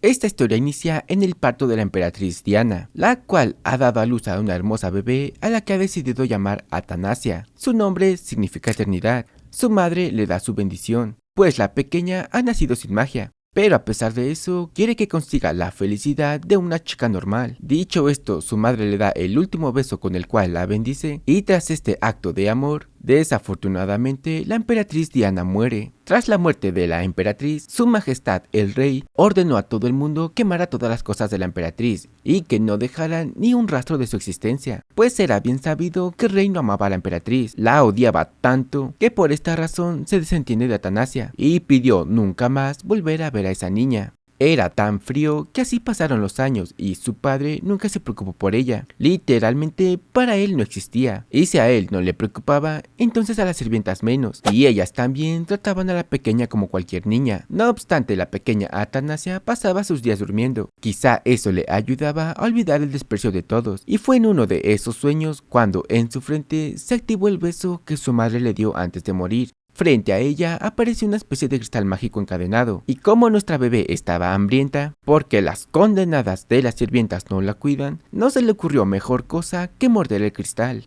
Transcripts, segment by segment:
Esta historia inicia en el parto de la emperatriz Diana, la cual ha dado a luz a una hermosa bebé a la que ha decidido llamar Atanasia. Su nombre significa eternidad. Su madre le da su bendición, pues la pequeña ha nacido sin magia. Pero a pesar de eso, quiere que consiga la felicidad de una chica normal. Dicho esto, su madre le da el último beso con el cual la bendice, y tras este acto de amor, desafortunadamente, la emperatriz Diana muere. Tras la muerte de la emperatriz, su majestad el rey ordenó a todo el mundo quemar todas las cosas de la emperatriz y que no dejaran ni un rastro de su existencia, pues era bien sabido que el rey no amaba a la emperatriz, la odiaba tanto que por esta razón se desentiende de Atanasia y pidió nunca más volver a ver a esa niña. Era tan frío que así pasaron los años y su padre nunca se preocupó por ella. Literalmente para él no existía, y si a él no le preocupaba, entonces a las sirvientas menos, y ellas también trataban a la pequeña como cualquier niña. No obstante, la pequeña Atanasia pasaba sus días durmiendo. Quizá eso le ayudaba a olvidar el desprecio de todos, y fue en uno de esos sueños cuando en su frente se activó el beso que su madre le dio antes de morir. Frente a ella apareció una especie de cristal mágico encadenado, y como nuestra bebé estaba hambrienta, porque las condenadas de las sirvientas no la cuidan, no se le ocurrió mejor cosa que morder el cristal.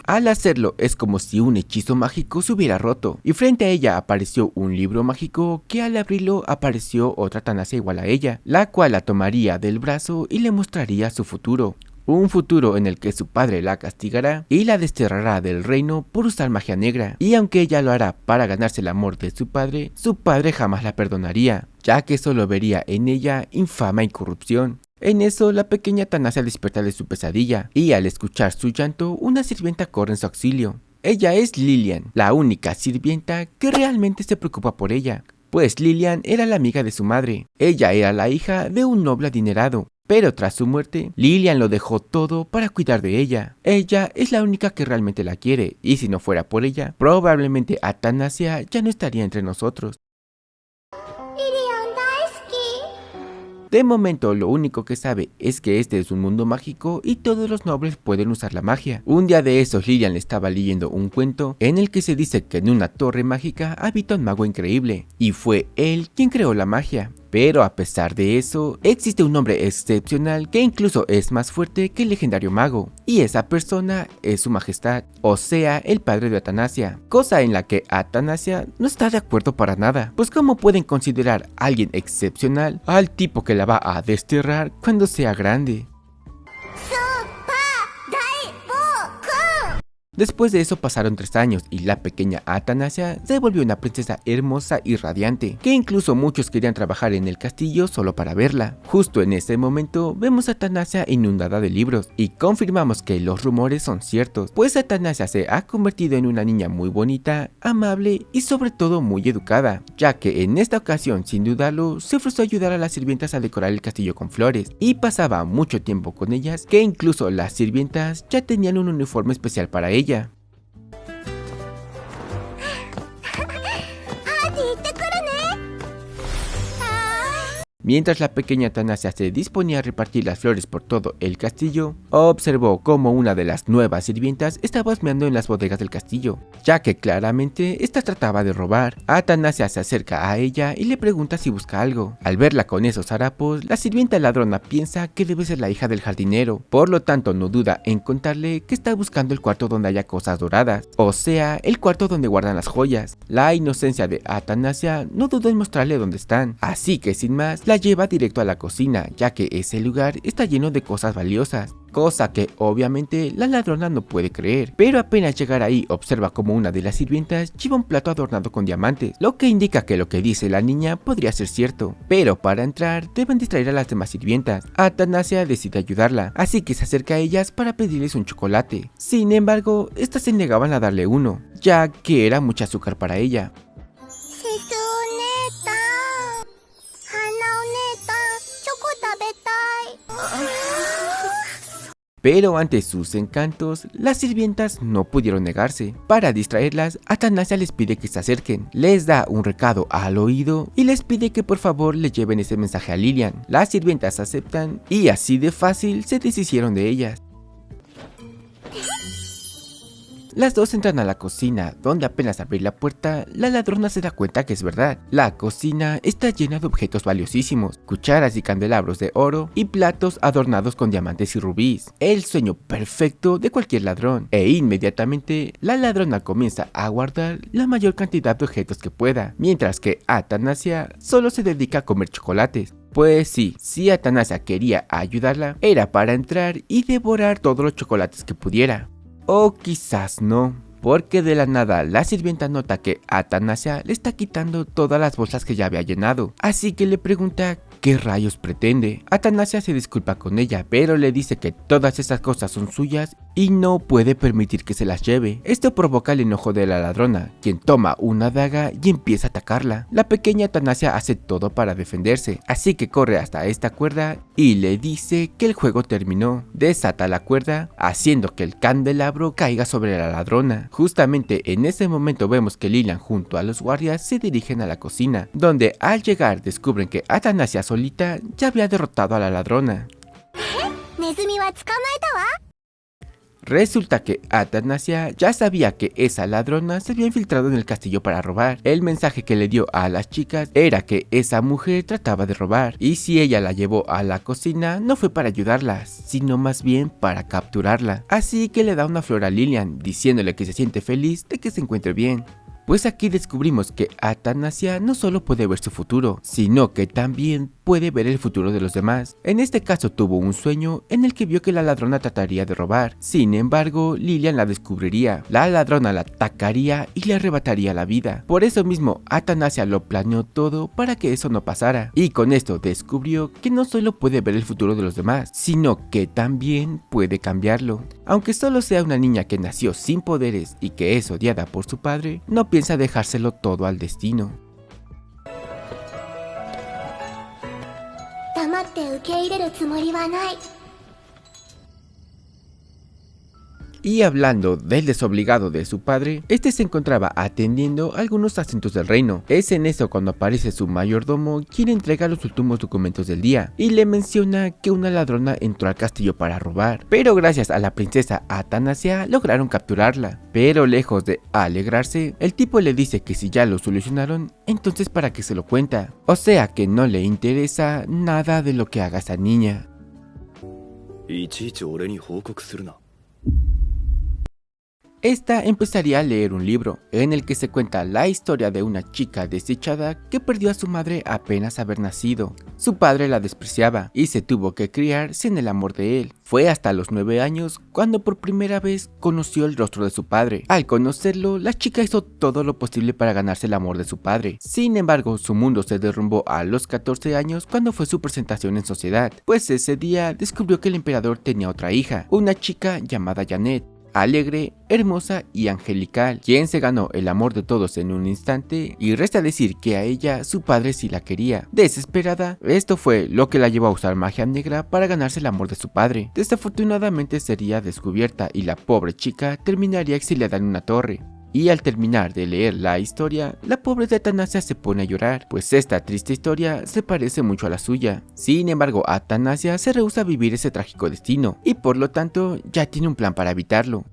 Al hacerlo es como si un hechizo mágico se hubiera roto, y frente a ella apareció un libro mágico que al abrirlo apareció otra Atanasia igual a ella, la cual la tomaría del brazo y le mostraría su futuro. Un futuro en el que su padre la castigará y la desterrará del reino por usar magia negra, y aunque ella lo hará para ganarse el amor de su padre jamás la perdonaría, ya que solo vería en ella infama y corrupción. En eso, la pequeña Atanasia despierta de su pesadilla, y al escuchar su llanto, una sirvienta corre en su auxilio. Ella es Lilian, la única sirvienta que realmente se preocupa por ella, pues Lilian era la amiga de su madre. Ella era la hija de un noble adinerado, pero tras su muerte, Lilian lo dejó todo para cuidar de ella. Ella es la única que realmente la quiere, y si no fuera por ella, probablemente Atanasia ya no estaría entre nosotros. De momento, lo único que sabe es que este es un mundo mágico y todos los nobles pueden usar la magia. Un día de esos, Lilian le estaba leyendo un cuento en el que se dice que en una torre mágica habita un mago increíble, y fue él quien creó la magia. Pero a pesar de eso, existe un hombre excepcional que incluso es más fuerte que el legendario mago, y esa persona es su majestad, o sea, el padre de Atanasia, cosa en la que Atanasia no está de acuerdo para nada, pues cómo pueden considerar a alguien excepcional al tipo que la va a desterrar cuando sea grande. Después de eso pasaron 3 años y la pequeña Atanasia se volvió una princesa hermosa y radiante, que incluso muchos querían trabajar en el castillo solo para verla. Justo en ese momento vemos a Atanasia inundada de libros y confirmamos que los rumores son ciertos, pues Atanasia se ha convertido en una niña muy bonita, amable y sobre todo muy educada, ya que en esta ocasión sin dudarlo se ofreció a ayudar a las sirvientas a decorar el castillo con flores y pasaba mucho tiempo con ellas, que incluso las sirvientas ya tenían un uniforme especial para ella. Mientras la pequeña Atanasia se disponía a repartir las flores por todo el castillo, observó cómo una de las nuevas sirvientas estaba husmeando en las bodegas del castillo, ya que claramente esta trataba de robar. Atanasia se acerca a ella y le pregunta si busca algo. Al verla con esos harapos, la sirvienta ladrona piensa que debe ser la hija del jardinero, por lo tanto no duda en contarle que está buscando el cuarto donde haya cosas doradas, o sea, el cuarto donde guardan las joyas. La inocencia de Atanasia no dudó en mostrarle dónde están, así que sin más, la lleva directo a la cocina, ya que ese lugar está lleno de cosas valiosas, cosa que obviamente la ladrona no puede creer, pero apenas llegar ahí observa como una de las sirvientas lleva un plato adornado con diamantes, lo que indica que lo que dice la niña podría ser cierto, pero para entrar deben distraer a las demás sirvientas. Atanasia decide ayudarla, así que se acerca a ellas para pedirles un chocolate. Sin embargo, estas se negaban a darle uno, ya que era mucho azúcar para ella. Pero ante sus encantos, las sirvientas no pudieron negarse. Para distraerlas, Atanasia les pide que se acerquen, les da un recado al oído y les pide que por favor le lleven ese mensaje a Lilian. Las sirvientas aceptan y así de fácil se deshicieron de ellas. Las dos entran a la cocina, donde apenas abrir la puerta, la ladrona se da cuenta que es verdad. La cocina está llena de objetos valiosísimos, cucharas y candelabros de oro y platos adornados con diamantes y rubíes, el sueño perfecto de cualquier ladrón. E inmediatamente la ladrona comienza a guardar la mayor cantidad de objetos que pueda, mientras que Athanasia solo se dedica a comer chocolates. Pues sí, si Athanasia quería ayudarla, era para entrar y devorar todos los chocolates que pudiera. O quizás no, porque de la nada la sirvienta nota que Athanasia le está quitando todas las bolsas que ya había llenado, así que le pregunta qué rayos pretende. Athanasia se disculpa con ella, pero le dice que todas esas cosas son suyas y no puede permitir que se las lleve. Esto provoca el enojo de la ladrona, quien toma una daga y empieza a atacarla. La pequeña Athanasia hace todo para defenderse, así que corre hasta esta cuerda y le dice que el juego terminó. Desata la cuerda, haciendo que el candelabro caiga sobre la ladrona. Justamente en ese momento vemos que Lilian junto a los guardias se dirigen a la cocina, donde al llegar descubren que Athanasia solita ya había derrotado a la ladrona. Resulta que Athanasia ya sabía que esa ladrona se había infiltrado en el castillo para robar. El mensaje que le dio a las chicas era que esa mujer trataba de robar, y si ella la llevó a la cocina no fue para ayudarla, sino más bien para capturarla. Así que le da una flor a Lilian, diciéndole que se siente feliz de que se encuentre bien. Pues aquí descubrimos que Athanasia no solo puede ver su futuro, sino que también puede ver el futuro de los demás. En este caso tuvo un sueño en el que vio que la ladrona trataría de robar. Sin embargo, Lilian la descubriría, la ladrona la atacaría y le arrebataría la vida. Por eso mismo, Athanasia lo planeó todo para que eso no pasara. Y con esto descubrió que no solo puede ver el futuro de los demás, sino que también puede cambiarlo. Aunque solo sea una niña que nació sin poderes y que es odiada por su padre, no piensa dejárselo todo al destino. Y hablando del desobligado de su padre, este se encontraba atendiendo algunos asuntos del reino. Es en eso cuando aparece su mayordomo, quien entrega los últimos documentos del día y le menciona que una ladrona entró al castillo para robar, pero gracias a la princesa Athanasia lograron capturarla. Pero lejos de alegrarse, el tipo le dice que si ya lo solucionaron, entonces para qué se lo cuenta. O sea que no le interesa nada de lo que haga esa niña. Esta empezaría a leer un libro, en el que se cuenta la historia de una chica desdichada que perdió a su madre apenas haber nacido. Su padre la despreciaba y se tuvo que criar sin el amor de él. Fue hasta los 9 años cuando por primera vez conoció el rostro de su padre. Al conocerlo, la chica hizo todo lo posible para ganarse el amor de su padre. Sin embargo, su mundo se derrumbó a los 14 años cuando fue su presentación en sociedad, pues ese día descubrió que el emperador tenía otra hija, una chica llamada Janet, alegre, hermosa y angelical, quien se ganó el amor de todos en un instante, y resta decir que a ella su padre sí la quería. Desesperada, esto fue lo que la llevó a usar magia negra para ganarse el amor de su padre. Desafortunadamente sería descubierta y la pobre chica terminaría exiliada en una torre. Y al terminar de leer la historia, la pobre de Athanasia se pone a llorar, pues esta triste historia se parece mucho a la suya. Sin embargo, Athanasia se rehúsa a vivir ese trágico destino, y por lo tanto ya tiene un plan para evitarlo.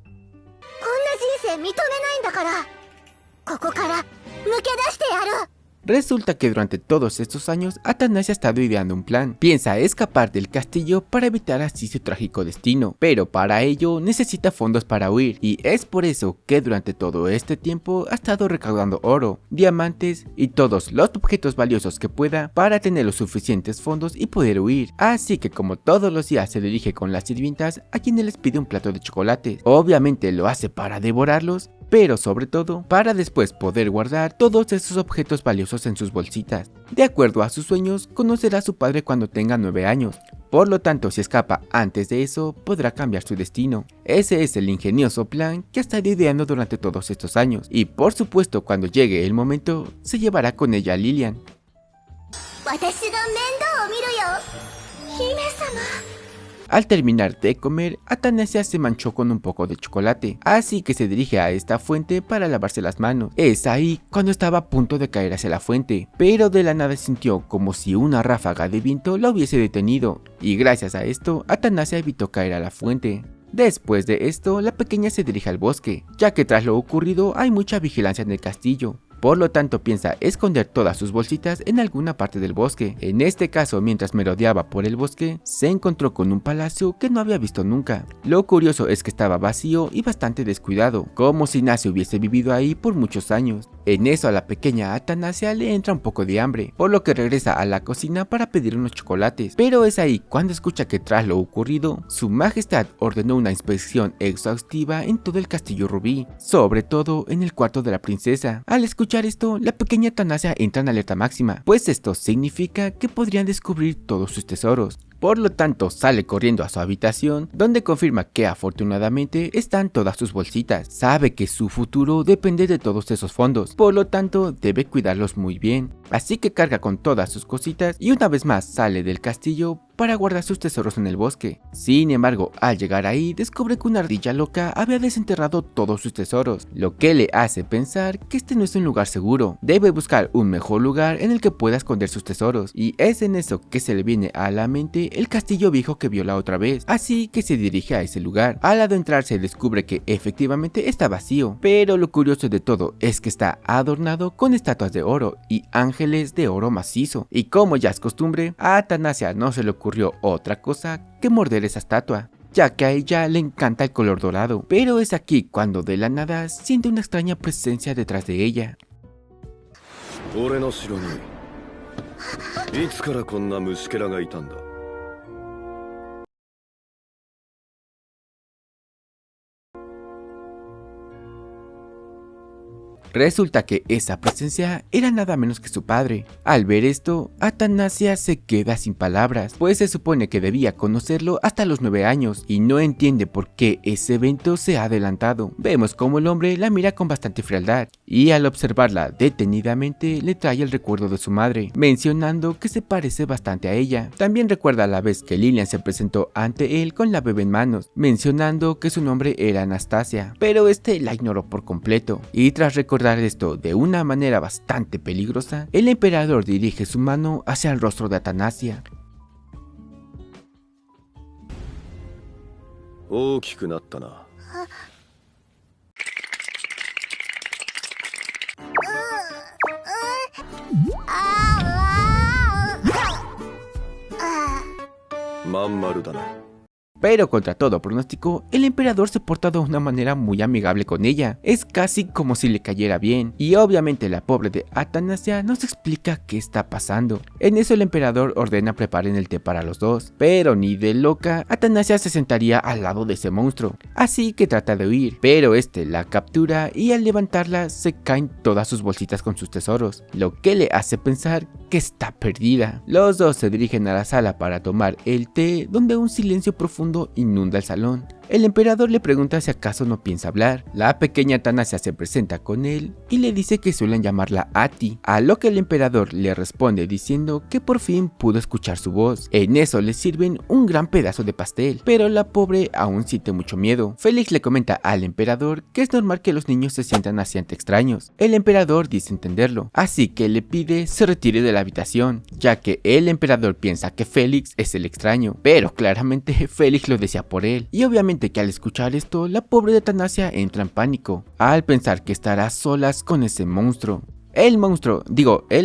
Resulta que durante todos estos años, Athanasia ha estado ideando un plan. Piensa escapar del castillo para evitar así su trágico destino, pero para ello necesita fondos para huir, y es por eso que durante todo este tiempo ha estado recaudando oro, diamantes y todos los objetos valiosos que pueda para tener los suficientes fondos y poder huir. Así que como todos los días se dirige con las sirvientas a quienes les pide un plato de chocolates. Obviamente lo hace para devorarlos, pero sobre todo para después poder guardar todos esos objetos valiosos en sus bolsitas. De acuerdo a sus sueños, conocerá a su padre cuando tenga 9 años. Por lo tanto, si escapa antes de eso, podrá cambiar su destino. Ese es el ingenioso plan que ha estado ideando durante todos estos años. Y por supuesto, cuando llegue el momento, se llevará con ella a Lilian. Al terminar de comer, Athanasia se manchó con un poco de chocolate, así que se dirige a esta fuente para lavarse las manos. Es ahí cuando estaba a punto de caer hacia la fuente, pero de la nada sintió como si una ráfaga de viento la hubiese detenido, y gracias a esto, Athanasia evitó caer a la fuente. Después de esto, la pequeña se dirige al bosque, ya que tras lo ocurrido hay mucha vigilancia en el castillo. Por lo tanto piensa esconder todas sus bolsitas en alguna parte del bosque. En este caso, mientras merodeaba por el bosque, se encontró con un palacio que no había visto nunca. Lo curioso es que estaba vacío y bastante descuidado, como si Nasia hubiese vivido ahí por muchos años. En eso a la pequeña Athanasia le entra un poco de hambre, por lo que regresa a la cocina para pedir unos chocolates. Pero es ahí cuando escucha que tras lo ocurrido, su majestad ordenó una inspección exhaustiva en todo el castillo Rubí, sobre todo en el cuarto de la princesa. Al escuchar esto, la pequeña Athanasia entra en alerta máxima, pues esto significa que podrían descubrir todos sus tesoros. Por lo tanto, sale corriendo a su habitación, donde confirma que afortunadamente están todas sus bolsitas. Sabe que su futuro depende de todos esos fondos, por lo tanto debe cuidarlos muy bien. Así que carga con todas sus cositas y una vez más sale del castillo para guardar sus tesoros en el bosque. Sin embargo, al llegar ahí, descubre que una ardilla loca había desenterrado todos sus tesoros, lo que le hace pensar que este no es un lugar seguro. Debe buscar un mejor lugar en el que pueda esconder sus tesoros, y es en eso que se le viene a la mente el castillo viejo que vio la otra vez, así que se dirige a ese lugar. Al adentrarse descubre que efectivamente está vacío, pero lo curioso de todo es que está adornado con estatuas de oro y ángeles de oro macizo, y como ya es costumbre, a Athanasia no se le ocurrió otra cosa que morder esa estatua, ya que a ella le encanta el color dorado. Pero es aquí cuando de la nada siente una extraña presencia detrás de ella. Resulta que esa presencia era nada menos que su padre. Al ver esto, Athanasia se queda sin palabras, pues se supone que debía conocerlo hasta los 9 años y no entiende por qué ese evento se ha adelantado. Vemos como el hombre la mira con bastante frialdad y al observarla detenidamente le trae el recuerdo de su madre, mencionando que se parece bastante a ella. También recuerda la vez que Lilian se presentó ante él con la bebé en manos, mencionando que su nombre era Anastasia, pero este la ignoró por completo. Y tras recordar esto de una manera bastante peligrosa, el emperador dirige su mano hacia el rostro de Athanasia. Pero contra todo pronóstico, el emperador se porta de una manera muy amigable con ella. Es casi como si le cayera bien. Y obviamente la pobre de Athanasia nos explica qué está pasando. En eso el emperador ordena preparen el té para los dos. Pero ni de loca, Athanasia se sentaría al lado de ese monstruo. Así que trata de huir. Pero este la captura y al levantarla se caen todas sus bolsitas con sus tesoros. Lo que le hace pensar que está perdida. Los dos se dirigen a la sala para tomar el té, donde un silencio profundo inunda el salón. El emperador le pregunta si acaso no piensa hablar. La pequeña Athanasia se presenta con él y le dice que suelen llamarla Ati, a lo que el emperador le responde diciendo que por fin pudo escuchar su voz. En eso le sirven un gran pedazo de pastel, pero la pobre aún siente mucho miedo. Félix le comenta al emperador que es normal que los niños se sientan así ante extraños. El emperador dice entenderlo, así que le pide se retire de la habitación, ya que el emperador piensa que Félix es el extraño, pero claramente Félix lo desea por él, y obviamente que al escuchar esto, la pobre de Athanasia entra en pánico, al pensar que estará a solas con ese monstruo. El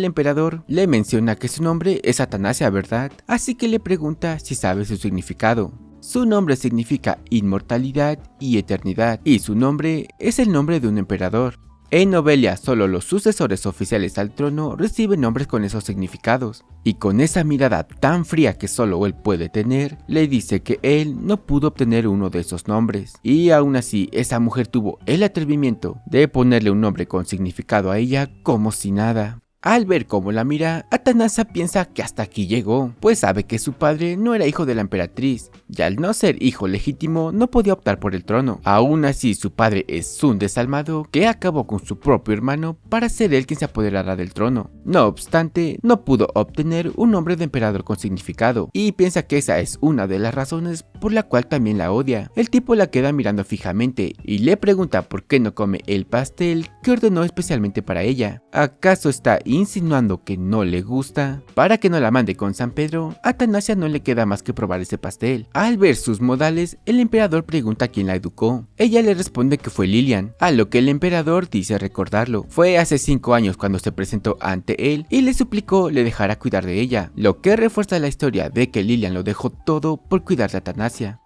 emperador le menciona que su nombre es Athanasia, ¿verdad? Así que le pregunta si sabe su significado. Su nombre significa inmortalidad y eternidad, y su nombre es el nombre de un emperador. En Novelia, solo los sucesores oficiales al trono reciben nombres con esos significados, y con esa mirada tan fría que solo él puede tener, le dice que él no pudo obtener uno de esos nombres, y aún así esa mujer tuvo el atrevimiento de ponerle un nombre con significado a ella como si nada. Al ver cómo la mira, Athanasia piensa que hasta aquí llegó, pues sabe que su padre no era hijo de la emperatriz, y al no ser hijo legítimo no podía optar por el trono. Aún así su padre es un desalmado que acabó con su propio hermano para ser él quien se apoderara del trono. No obstante, no pudo obtener un nombre de emperador con significado, y piensa que esa es una de las razones por la cual también la odia. El tipo la queda mirando fijamente y le pregunta por qué no come el pastel que ordenó especialmente para ella. ¿Acaso está insinuando que no le gusta, para que no la mande con San Pedro, a Atanasia no le queda más que probar ese pastel. Al ver sus modales, el emperador pregunta quién la educó. Ella le responde que fue Lilian, a lo que el emperador dice recordarlo. Fue hace 5 años cuando se presentó ante él y le suplicó le dejara cuidar de ella, lo que refuerza la historia de que Lilian lo dejó todo por cuidar de Atanasia.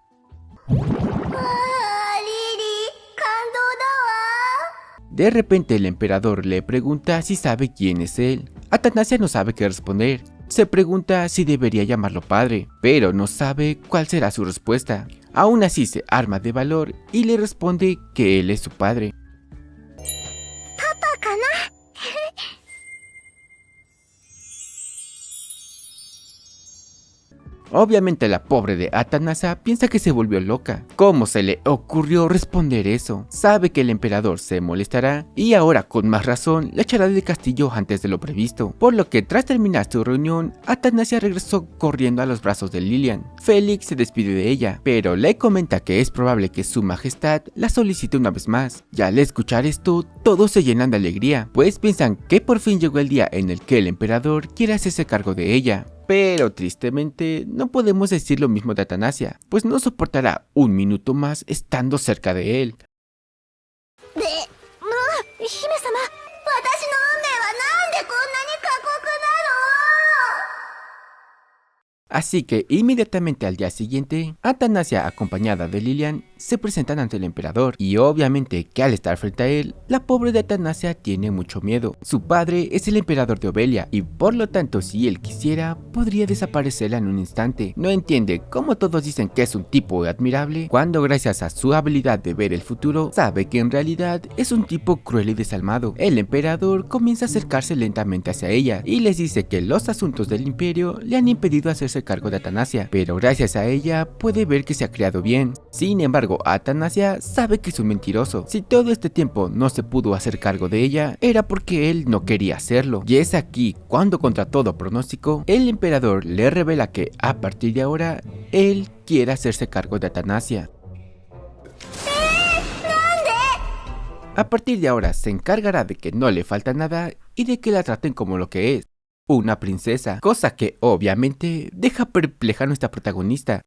De repente el emperador le pregunta si sabe quién es él. Atanasia no sabe qué responder. Se pregunta si debería llamarlo padre, pero no sabe cuál será su respuesta. Aún así se arma de valor y le responde que él es su padre. Obviamente la pobre de Atanasia piensa que se volvió loca. ¿Cómo se le ocurrió responder eso? Sabe que el emperador se molestará y ahora con más razón la echará del castillo antes de lo previsto. Por lo que tras terminar su reunión, Atanasia regresó corriendo a los brazos de Lilian. Félix se despide de ella, pero le comenta que es probable que su majestad la solicite una vez más. Y al escuchar esto, todos se llenan de alegría, pues piensan que por fin llegó el día en el que el emperador quiere hacerse cargo de ella. Pero tristemente no podemos decir lo mismo de Atanasia, pues no soportará un minuto más estando cerca de él. Así que inmediatamente al día siguiente, Atanasia acompañada de Lilian se presentan ante el emperador y obviamente que al estar frente a él, la pobre de Atanasia tiene mucho miedo. Su padre es el emperador de Obelia y por lo tanto si él quisiera podría desaparecerla en un instante. No entiende cómo todos dicen que es un tipo admirable cuando gracias a su habilidad de ver el futuro sabe que en realidad es un tipo cruel y desalmado. El emperador comienza a acercarse lentamente hacia ella y les dice que los asuntos del imperio le han impedido hacerse cargo de Atanasia, pero gracias a ella puede ver que se ha criado bien. Sin embargo, Atanasia sabe que es un mentiroso. Si todo este tiempo no se pudo hacer cargo de ella, era porque él no quería hacerlo. Y es aquí cuando, contra todo pronóstico, el emperador le revela que a partir de ahora, él quiere hacerse cargo de Atanasia. A partir de ahora se encargará de que no le falta nada y de que la traten como lo que es, una princesa, cosa que obviamente deja perpleja a nuestra protagonista.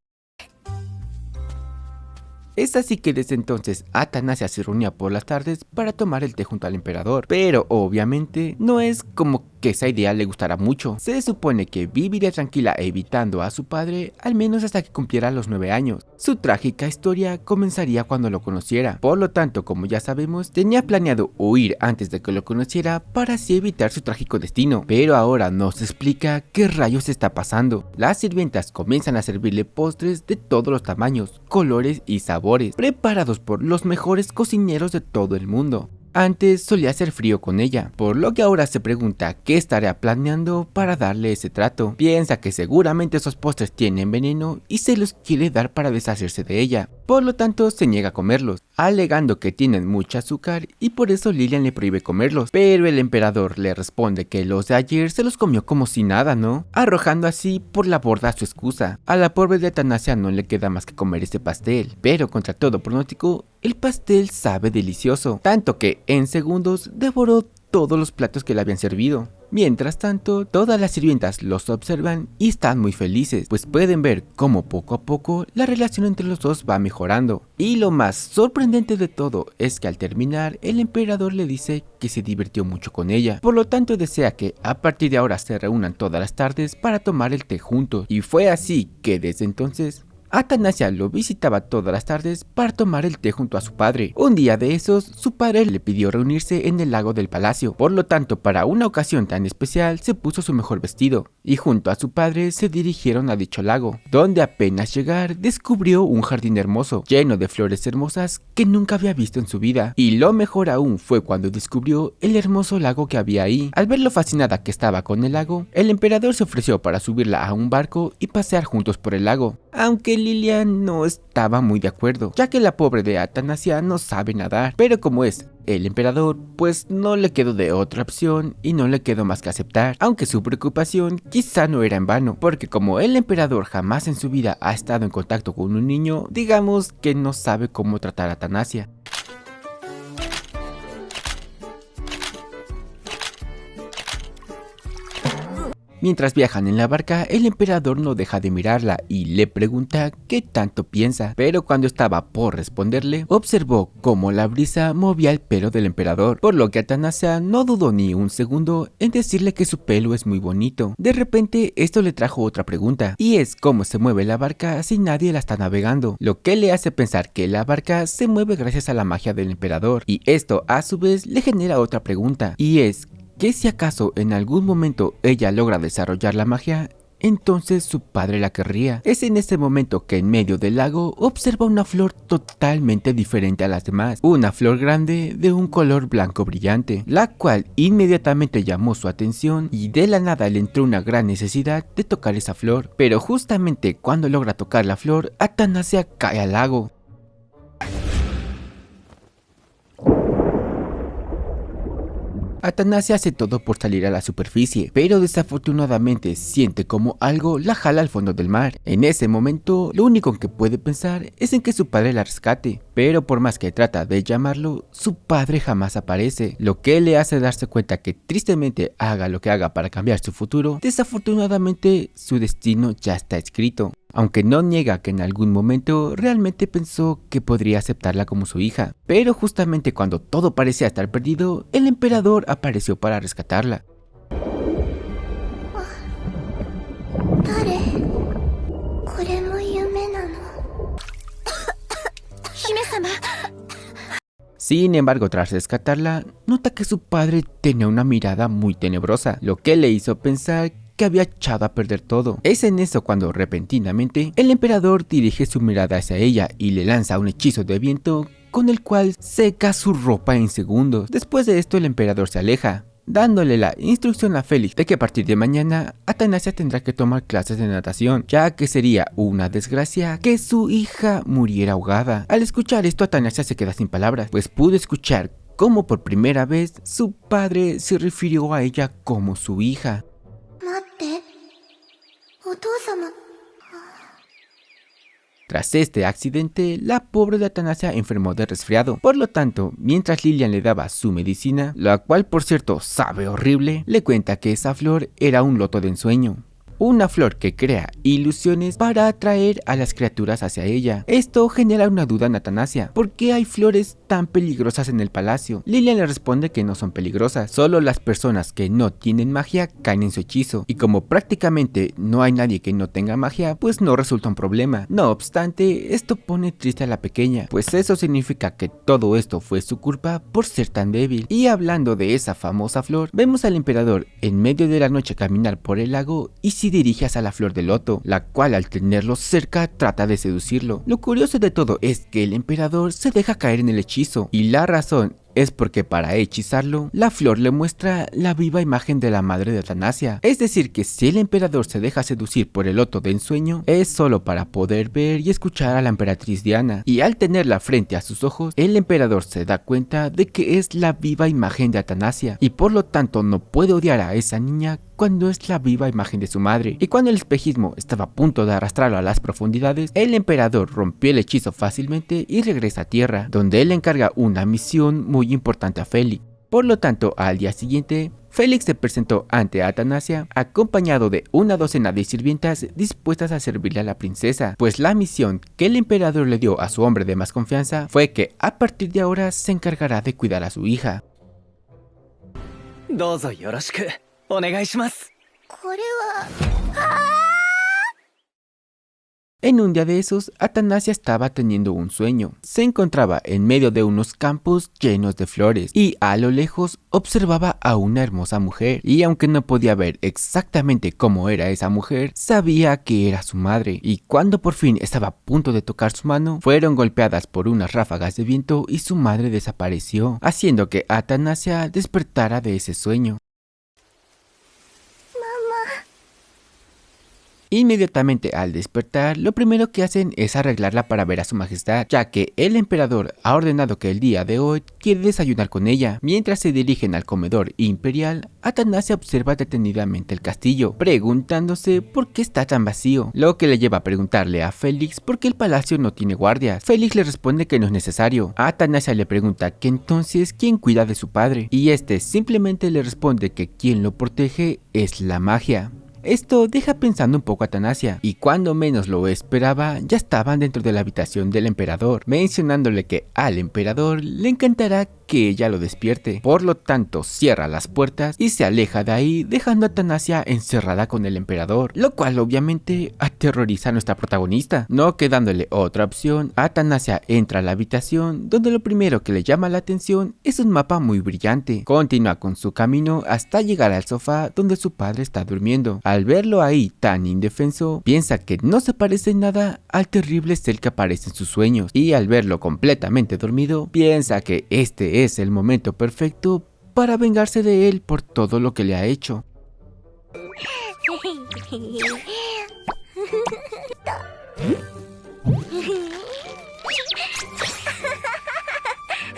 Es así que desde entonces Atanasia se reunía por las tardes para tomar el té junto al emperador, pero obviamente no es como que esa idea le gustará mucho. Se supone que viviría tranquila evitando a su padre al menos hasta que cumpliera los 9 años. Su trágica historia comenzaría cuando lo conociera, por lo tanto, como ya sabemos, tenía planeado huir antes de que lo conociera para así evitar su trágico destino, pero ahora nos explica qué rayos está pasando. Las sirvientas comienzan a servirle postres de todos los tamaños, colores y sabores, preparados por los mejores cocineros de todo el mundo. Antes solía hacer frío con ella, por lo que ahora se pregunta qué estaría planeando para darle ese trato. Piensa que seguramente esos postres tienen veneno y se los quiere dar para deshacerse de ella, por lo tanto se niega a comerlos, alegando que tienen mucho azúcar y por eso Lilian le prohíbe comerlos, pero el emperador le responde que los de ayer se los comió como si nada, ¿no? Arrojando así por la borda su excusa. A la pobre de Atanasia no le queda más que comer ese pastel, pero contra todo pronóstico, el pastel sabe delicioso, tanto que en segundos devoró todos los platos que le habían servido. Mientras tanto, todas las sirvientas los observan y están muy felices, pues pueden ver cómo poco a poco la relación entre los dos va mejorando. Y lo más sorprendente de todo es que al terminar, el emperador le dice que se divirtió mucho con ella, por lo tanto desea que a partir de ahora se reúnan todas las tardes para tomar el té juntos. Y fue así que desde entonces Atanasia lo visitaba todas las tardes para tomar el té junto a su padre. Un día de esos, su padre le pidió reunirse en el lago del palacio, por lo tanto para una ocasión tan especial se puso su mejor vestido, y junto a su padre se dirigieron a dicho lago, donde apenas llegar descubrió un jardín hermoso, lleno de flores hermosas que nunca había visto en su vida, y lo mejor aún fue cuando descubrió el hermoso lago que había ahí. Al ver lo fascinada que estaba con el lago, el emperador se ofreció para subirla a un barco y pasear juntos por el lago, aunque Lilian no estaba muy de acuerdo, ya que la pobre de Atanasia no sabe nadar, pero como es el emperador, pues no le quedó de otra opción y no le quedó más que aceptar, aunque su preocupación quizá no era en vano, porque como el emperador jamás en su vida ha estado en contacto con un niño, digamos que no sabe cómo tratar a Atanasia. Mientras viajan en la barca, el emperador no deja de mirarla y le pregunta qué tanto piensa, pero cuando estaba por responderle, observó cómo la brisa movía el pelo del emperador, por lo que Atanasia no dudó ni un segundo en decirle que su pelo es muy bonito. De repente, esto le trajo otra pregunta, y es cómo se mueve la barca si nadie la está navegando, lo que le hace pensar que la barca se mueve gracias a la magia del emperador, y esto a su vez le genera otra pregunta, y es que si acaso en algún momento ella logra desarrollar la magia, entonces su padre la querría. Es en ese momento que en medio del lago observa una flor totalmente diferente a las demás, una flor grande de un color blanco brillante, la cual inmediatamente llamó su atención y de la nada le entró una gran necesidad de tocar esa flor, pero justamente cuando logra tocar la flor, Atanasia cae al lago. Atanasia hace todo por salir a la superficie, pero desafortunadamente siente como algo la jala al fondo del mar. En ese momento, lo único que puede pensar es en que su padre la rescate, pero por más que trata de llamarlo, su padre jamás aparece, lo que le hace darse cuenta que tristemente haga lo que haga para cambiar su futuro, desafortunadamente su destino ya está escrito. Aunque no niega que en algún momento realmente pensó que podría aceptarla como su hija, pero justamente cuando todo parecía estar perdido, el emperador apareció para rescatarla. Sin embargo, tras rescatarla, nota que su padre tenía una mirada muy tenebrosa, lo que le hizo pensar que había echado a perder todo. Es en eso cuando repentinamente el emperador dirige su mirada hacia ella y le lanza un hechizo de viento con el cual seca su ropa en segundos. Después de esto el emperador se aleja, dándole la instrucción a Félix de que a partir de mañana Atanasia tendrá que tomar clases de natación, ya que sería una desgracia que su hija muriera ahogada. Al escuchar esto, Atanasia se queda sin palabras, pues pudo escuchar cómo por primera vez su padre se refirió a ella como su hija. Tras este accidente, la pobre de Atanasia enfermó de resfriado. Por lo tanto, mientras Lilian le daba su medicina, la cual por cierto sabe horrible, le cuenta que esa flor era un loto de ensueño. Una flor que crea ilusiones para atraer a las criaturas hacia ella. Esto genera una duda en Atanasia. ¿Por qué hay flores tan peligrosas en el palacio? Lilian le responde que no son peligrosas, solo las personas que no tienen magia caen en su hechizo, y como prácticamente no hay nadie que no tenga magia, pues no resulta un problema. No obstante, esto pone triste a la pequeña, pues eso significa que todo esto fue su culpa por ser tan débil. Y hablando de esa famosa flor, vemos al emperador en medio de la noche caminar por el lago y se dirige hacia la flor de loto, la cual al tenerlo cerca trata de seducirlo. Lo curioso de todo es que el emperador se deja caer en el hechizo, y la razón es porque para hechizarlo, la flor le muestra la viva imagen de la madre de Atanasia. Es decir, que si el emperador se deja seducir por el loto de ensueño, es solo para poder ver y escuchar a la emperatriz Diana. Y al tenerla frente a sus ojos, el emperador se da cuenta de que es la viva imagen de Atanasia, y por lo tanto no puede odiar a esa niña cuando es la viva imagen de su madre. Y cuando el espejismo estaba a punto de arrastrarlo a las profundidades, el emperador rompió el hechizo fácilmente y regresa a tierra, donde él encarga una misión muy importante a Félix. Por lo tanto, al día siguiente, Félix se presentó ante Atanasia acompañado de una docena de sirvientas dispuestas a servirle a la princesa, pues la misión que el emperador le dio a su hombre de más confianza fue que a partir de ahora se encargará de cuidar a su hija. En un día de esos, Atanasia estaba teniendo un sueño. Se encontraba en medio de unos campos llenos de flores y a lo lejos observaba a una hermosa mujer. Y aunque no podía ver exactamente cómo era esa mujer, sabía que era su madre. Y cuando por fin estaba a punto de tocar su mano, fueron golpeadas por unas ráfagas de viento y su madre desapareció, haciendo que Atanasia despertara de ese sueño. Inmediatamente al despertar, lo primero que hacen es arreglarla para ver a su majestad, ya que el emperador ha ordenado que el día de hoy quiere desayunar con ella. Mientras se dirigen al comedor imperial, Atanasia observa detenidamente el castillo, preguntándose por qué está tan vacío, lo que le lleva a preguntarle a Félix por qué el palacio no tiene guardias. Félix le responde que no es necesario. Atanasia le pregunta que entonces quién cuida de su padre, y este simplemente le responde que quien lo protege es la magia. Esto deja pensando un poco a Tanasia, y cuando menos lo esperaba, ya estaban dentro de la habitación del emperador, mencionándole que al emperador le encantará que ella lo despierte. Por lo tanto, cierra las puertas y se aleja de ahí, dejando a Tanasia encerrada con el emperador, lo cual obviamente aterroriza a nuestra protagonista. No quedándole otra opción, Tanasia entra a la habitación, donde lo primero que le llama la atención es un mapa muy brillante. Continúa con su camino hasta llegar al sofá donde su padre está durmiendo. Al verlo ahí tan indefenso, piensa que no se parece en nada al terrible ser que aparece en sus sueños, y al verlo completamente dormido, piensa que este es el momento perfecto para vengarse de él por todo lo que le ha hecho.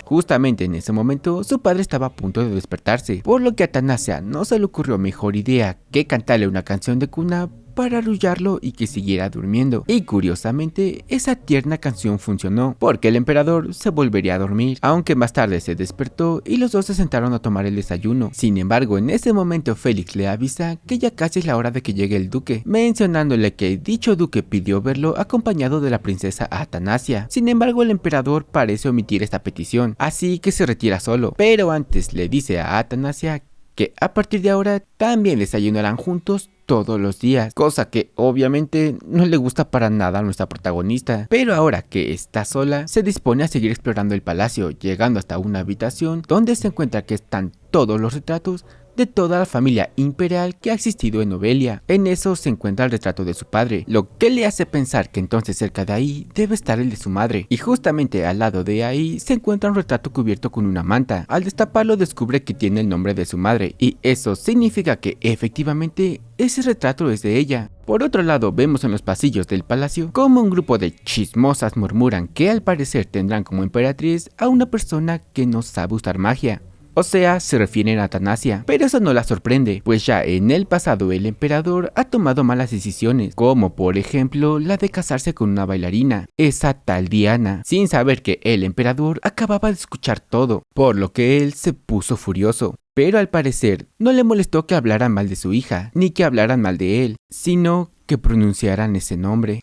Justamente en ese momento, su padre estaba a punto de despertarse, por lo que a Tanasia no se le ocurrió mejor idea que cantarle una canción de cuna para arrullarlo y que siguiera durmiendo. Y curiosamente, esa tierna canción funcionó, porque el emperador se volvería a dormir, aunque más tarde se despertó y los dos se sentaron a tomar el desayuno. Sin embargo, en ese momento Félix le avisa que ya casi es la hora de que llegue el duque, mencionándole que dicho duque pidió verlo acompañado de la princesa Atanasia. Sin embargo, el emperador parece omitir esta petición, así que se retira solo, pero antes le dice a Atanasia que a partir de ahora también desayunarán juntos todos los días, cosa que obviamente no le gusta para nada a nuestra protagonista. Pero ahora que está sola, se dispone a seguir explorando el palacio, llegando hasta una habitación donde se encuentra que están todos los retratos de toda la familia imperial que ha existido en Novelia. En eso se encuentra el retrato de su padre, lo que le hace pensar que entonces cerca de ahí debe estar el de su madre, y justamente al lado de ahí se encuentra un retrato cubierto con una manta. Al destaparlo descubre que tiene el nombre de su madre, y eso significa que efectivamente ese retrato es de ella. Por otro lado, vemos en los pasillos del palacio como un grupo de chismosas murmuran que al parecer tendrán como emperatriz a una persona que no sabe usar magia. O sea, se refieren a Tanasia, pero eso no la sorprende, pues ya en el pasado el emperador ha tomado malas decisiones, como por ejemplo la de casarse con una bailarina, esa tal Diana, sin saber que el emperador acababa de escuchar todo, por lo que él se puso furioso. Pero al parecer no le molestó que hablaran mal de su hija, ni que hablaran mal de él, sino que pronunciaran ese nombre.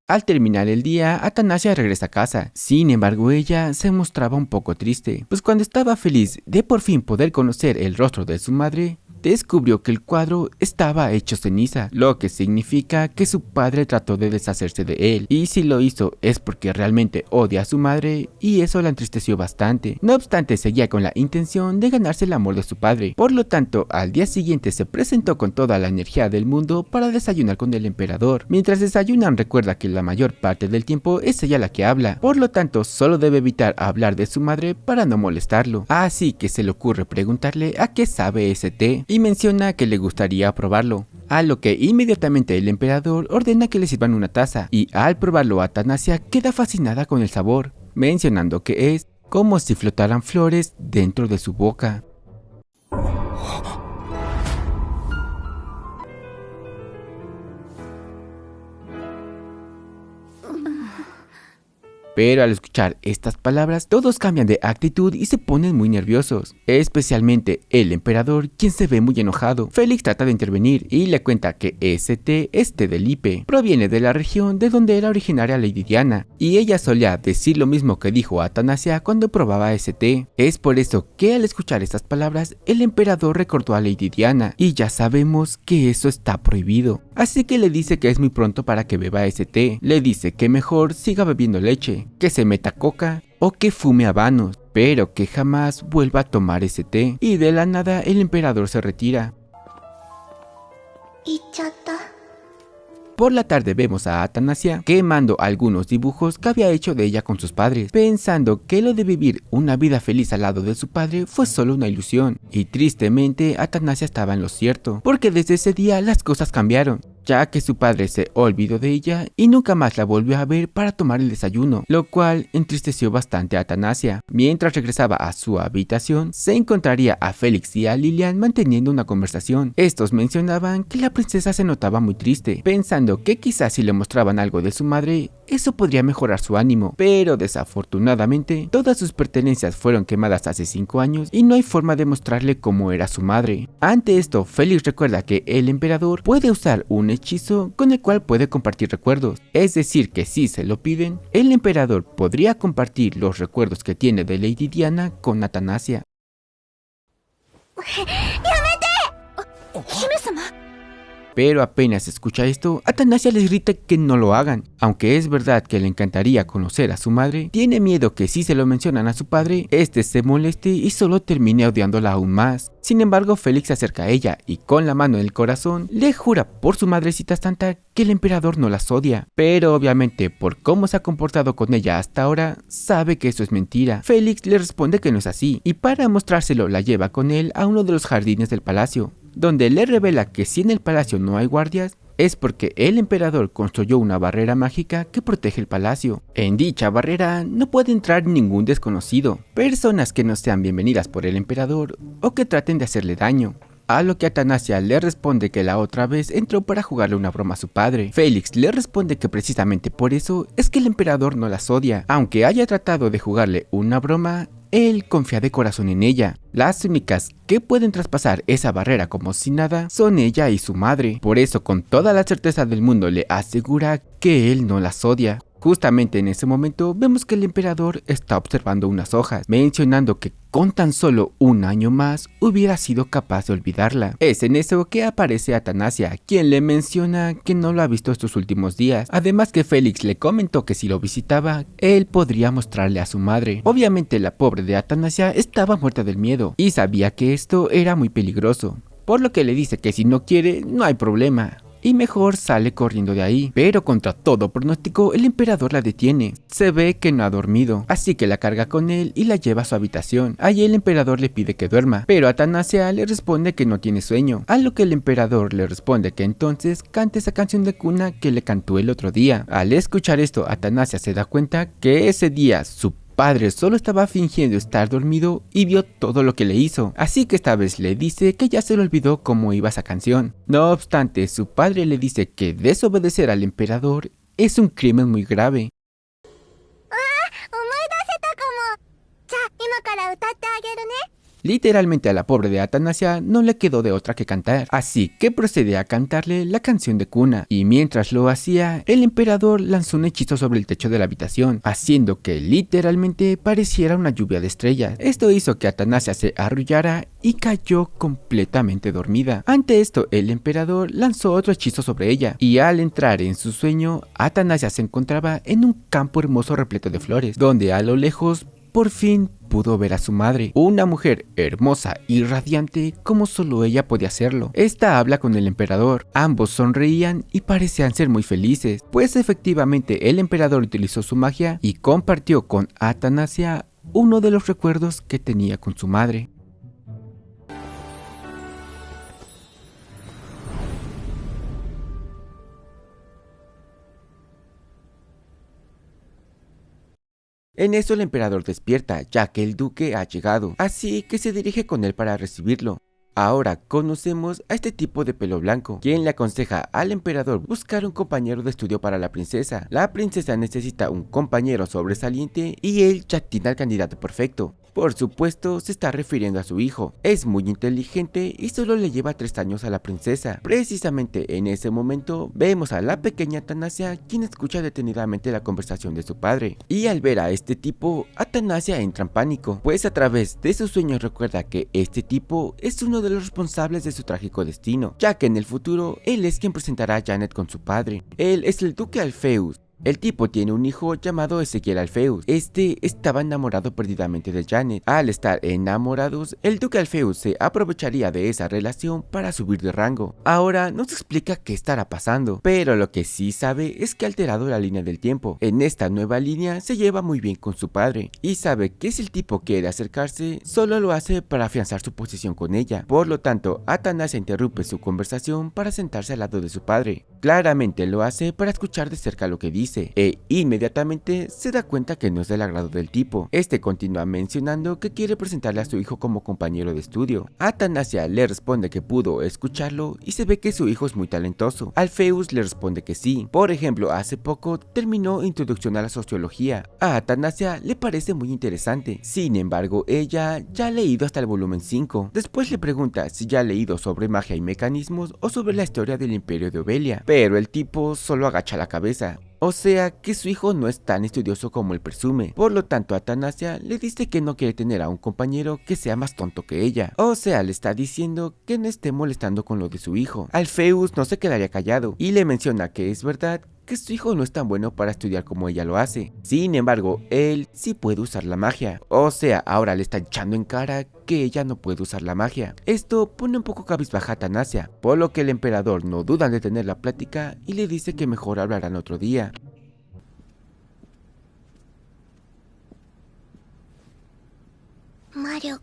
Al terminar el día, Atanasia regresa a casa. Sin embargo, ella se mostraba un poco triste, pues cuando estaba feliz de por fin poder conocer el rostro de su madre, descubrió que el cuadro estaba hecho ceniza, lo que significa que su padre trató de deshacerse de él, y si lo hizo es porque realmente odia a su madre, y eso la entristeció bastante. No obstante, seguía con la intención de ganarse el amor de su padre, por lo tanto, al día siguiente se presentó con toda la energía del mundo para desayunar con el emperador. Mientras desayunan, recuerda que la mayor parte del tiempo es ella la que habla, por lo tanto, solo debe evitar hablar de su madre para no molestarlo, así que se le ocurre preguntarle a qué sabe ese té, y menciona que le gustaría probarlo, a lo que inmediatamente el emperador ordena que le sirvan una taza, y al probarlo Atanasia queda fascinada con el sabor, mencionando que es como si flotaran flores dentro de su boca. Pero al escuchar estas palabras, todos cambian de actitud y se ponen muy nerviosos, especialmente el emperador, quien se ve muy enojado. Félix trata de intervenir y le cuenta que ese té es té de Lipe, proviene de la región de donde era originaria Lady Diana, y ella solía decir lo mismo que dijo Atanasia cuando probaba ese té. Es por eso que al escuchar estas palabras, el emperador recordó a Lady Diana, y ya sabemos que eso está prohibido. Así que le dice que es muy pronto para que beba ese té, le dice que mejor siga bebiendo leche, que se meta coca o que fume habanos, pero que jamás vuelva a tomar ese té, y de la nada el emperador se retira. Por la tarde vemos a Atanasia quemando algunos dibujos que había hecho de ella con sus padres, pensando que lo de vivir una vida feliz al lado de su padre fue solo una ilusión, y tristemente Atanasia estaba en lo cierto, porque desde ese día las cosas cambiaron, ya que su padre se olvidó de ella y nunca más la volvió a ver para tomar el desayuno, lo cual entristeció bastante a Atanasia. Mientras regresaba a su habitación, se encontraría a Félix y a Lilian manteniendo una conversación. Estos mencionaban que la princesa se notaba muy triste, pensando que quizás si le mostraban algo de su madre, eso podría mejorar su ánimo, pero desafortunadamente todas sus pertenencias fueron quemadas hace 5 años y no hay forma de mostrarle cómo era su madre. Ante esto, Félix recuerda que el emperador puede usar un hechizo con el cual puede compartir recuerdos, es decir que si se lo piden, el emperador podría compartir los recuerdos que tiene de Lady Diana con Atanasia. Pero apenas escucha esto, Atanasia les grita que no lo hagan. Aunque es verdad que le encantaría conocer a su madre, tiene miedo que si se lo mencionan a su padre, este se moleste y solo termine odiándola aún más. Sin embargo, Félix se acerca a ella y con la mano en el corazón le jura por su madrecita santa que el emperador no las odia. Pero obviamente por cómo se ha comportado con ella hasta ahora, sabe que eso es mentira. Félix le responde que no es así y para mostrárselo la lleva con él a uno de los jardines del palacio, donde le revela que si en el palacio no hay guardias, es porque el emperador construyó una barrera mágica que protege el palacio. En dicha barrera no puede entrar ningún desconocido, personas que no sean bienvenidas por el emperador o que traten de hacerle daño. A lo que Atanasia le responde que la otra vez entró para jugarle una broma a su padre. Félix le responde que precisamente por eso es que el emperador no las odia, aunque haya tratado de jugarle una broma. Él confía de corazón en ella. Las únicas que pueden traspasar esa barrera como si nada son ella y su madre. Por eso con toda la certeza del mundo le asegura que él no las odia. Justamente en ese momento vemos que el emperador está observando unas hojas, mencionando que con tan solo un año más hubiera sido capaz de olvidarla. Es en eso que aparece Atanasia, quien le menciona que no lo ha visto estos últimos días. Además que Félix le comentó que si lo visitaba, él podría mostrarle a su madre. Obviamente la pobre de Atanasia estaba muerta del miedo y sabía que esto era muy peligroso, por lo que le dice que si no quiere, no hay problema. Y mejor sale corriendo de ahí. Pero contra todo pronóstico, el emperador la detiene. Se ve que no ha dormido, así que la carga con él y la lleva a su habitación. Allí el emperador le pide que duerma, pero Atanasia le responde que no tiene sueño, a lo que el emperador le responde que entonces cante esa canción de cuna que le cantó el otro día. Al escuchar esto, Atanasia se da cuenta que ese día su padre solo estaba fingiendo estar dormido y vio todo lo que le hizo, así que esta vez le dice que ya se le olvidó cómo iba esa canción. No obstante, su padre le dice que desobedecer al emperador es un crimen muy grave. Literalmente a la pobre de Atanasia no le quedó de otra que cantar, así que procede a cantarle la canción de cuna, y mientras lo hacía, el emperador lanzó un hechizo sobre el techo de la habitación, haciendo que literalmente pareciera una lluvia de estrellas. Esto hizo que Atanasia se arrullara y cayó completamente dormida. Ante esto, el emperador lanzó otro hechizo sobre ella, y al entrar en su sueño, Atanasia se encontraba en un campo hermoso repleto de flores, donde a lo lejos por fin pudo ver a su madre, una mujer hermosa y radiante como solo ella podía hacerlo. Esta habla con el emperador, ambos sonreían y parecían ser muy felices, pues efectivamente el emperador utilizó su magia y compartió con Atanasia uno de los recuerdos que tenía con su madre. En eso el emperador despierta, ya que el duque ha llegado, así que se dirige con él para recibirlo. Ahora conocemos a este tipo de pelo blanco, quien le aconseja al emperador buscar un compañero de estudio para la princesa. La princesa necesita un compañero sobresaliente y él ya tiene al candidato perfecto. Por supuesto, se está refiriendo a su hijo. Es muy inteligente y solo le lleva 3 años a la princesa. Precisamente en ese momento vemos a la pequeña Atanasia, quien escucha detenidamente la conversación de su padre. Y al ver a este tipo, Atanasia entra en pánico, pues a través de sus sueños recuerda que este tipo es uno de los responsables de su trágico destino, ya que en el futuro él es quien presentará a Janet con su padre. Él es el duque Alpheus. El tipo tiene un hijo llamado Ezequiel Alpheus. Este estaba enamorado perdidamente de Janet. Al estar enamorados, el duque Alpheus se aprovecharía de esa relación para subir de rango. Ahora no se explica qué estará pasando, pero lo que sí sabe es que ha alterado la línea del tiempo. En esta nueva línea se lleva muy bien con su padre y sabe que si el tipo quiere acercarse, solo lo hace para afianzar su posición con ella. Por lo tanto, Atanasia interrumpe su conversación para sentarse al lado de su padre. Claramente lo hace para escuchar de cerca lo que dice, e inmediatamente se da cuenta que no es del agrado del tipo. Este continúa mencionando que quiere presentarle a su hijo como compañero de estudio. Atanasia le responde que pudo escucharlo y se ve que su hijo es muy talentoso. Alpheus le responde que sí. Por ejemplo, hace poco terminó Introducción a la Sociología. A Atanasia le parece muy interesante. Sin embargo, ella ya ha leído hasta el volumen 5. Después le pregunta si ya ha leído sobre magia y mecanismos o sobre la historia del imperio de Obelia, pero el tipo solo agacha la cabeza. O sea que su hijo no es tan estudioso como él presume. Por lo tanto, Atanasia le dice que no quiere tener a un compañero que sea más tonto que ella. O sea, le está diciendo que no esté molestando con lo de su hijo. Alpheus no se quedaría callado y le menciona que es verdad que su hijo no es tan bueno para estudiar como ella lo hace. Sin embargo, él sí puede usar la magia. O sea, ahora le está echando en cara que ella no puede usar la magia. Esto pone un poco cabizbaja a Atanasia, por lo que el emperador no duda en detener la plática y le dice que mejor hablarán otro día. Mario.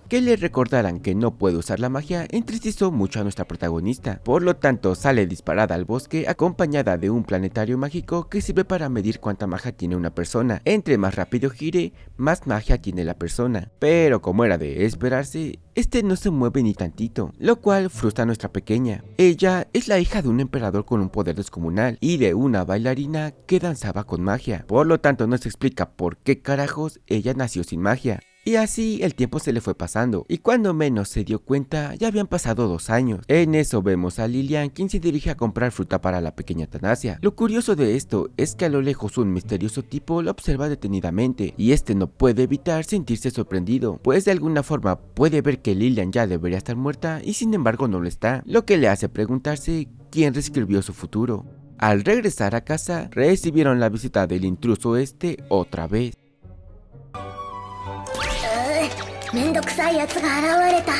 Que le recordaran que no puede usar la magia entristeció mucho a nuestra protagonista, por lo tanto sale disparada al bosque acompañada de un planetario mágico que sirve para medir cuánta magia tiene una persona. Entre más rápido gire, más magia tiene la persona, pero como era de esperarse, este no se mueve ni tantito, lo cual frustra a nuestra pequeña. Ella es la hija de un emperador con un poder descomunal y de una bailarina que danzaba con magia, por lo tanto no se explica por qué carajos ella nació sin magia. Y así el tiempo se le fue pasando, y cuando menos se dio cuenta ya habían pasado 2 años. En eso vemos a Lilian, quien se dirige a comprar fruta para la pequeña Atanasia. Lo curioso de esto es que a lo lejos un misterioso tipo la observa detenidamente, y este no puede evitar sentirse sorprendido, pues de alguna forma puede ver que Lilian ya debería estar muerta y sin embargo no lo está, lo que le hace preguntarse quién reescribió su futuro. Al regresar a casa, recibieron la visita del intruso otra vez. めんどくさいやつが現れた。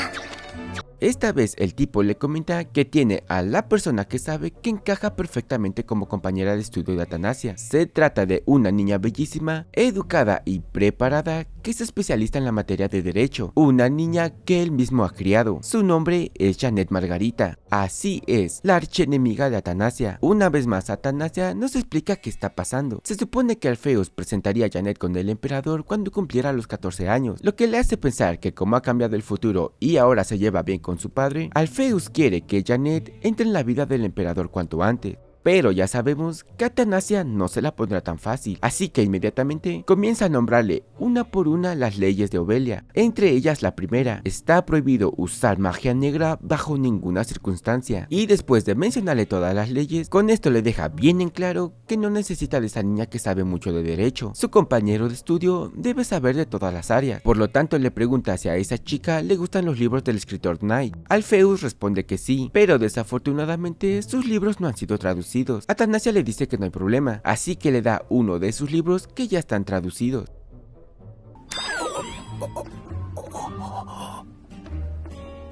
Esta vez el tipo le comenta que tiene a la persona que sabe que encaja perfectamente como compañera de estudio de Atanasia. Se trata de una niña bellísima, educada y preparada que es especialista en la materia de derecho, una niña que él mismo ha criado. Su nombre es Janet Margarita. Así es, la archienemiga de Atanasia. Una vez más, Atanasia nos explica qué está pasando. Se supone que Alpheus presentaría a Janet con el emperador cuando cumpliera los 14 años, lo que le hace pensar que como ha cambiado el futuro y ahora se lleva bien con su padre, Alpheus quiere que Janet entre en la vida del emperador cuanto antes. Pero ya sabemos que Atanasia no se la pondrá tan fácil, así que inmediatamente comienza a nombrarle una por una las leyes de Obelia. Entre ellas la primera, está prohibido usar magia negra bajo ninguna circunstancia. Y después de mencionarle todas las leyes, con esto le deja bien en claro que no necesita de esa niña que sabe mucho de derecho. Su compañero de estudio debe saber de todas las áreas, por lo tanto le pregunta si a esa chica le gustan los libros del escritor Knight. Alpheus responde que sí, pero desafortunadamente sus libros no han sido traducidos. Atanasia le dice que no hay problema, así que le da uno de sus libros que ya están traducidos.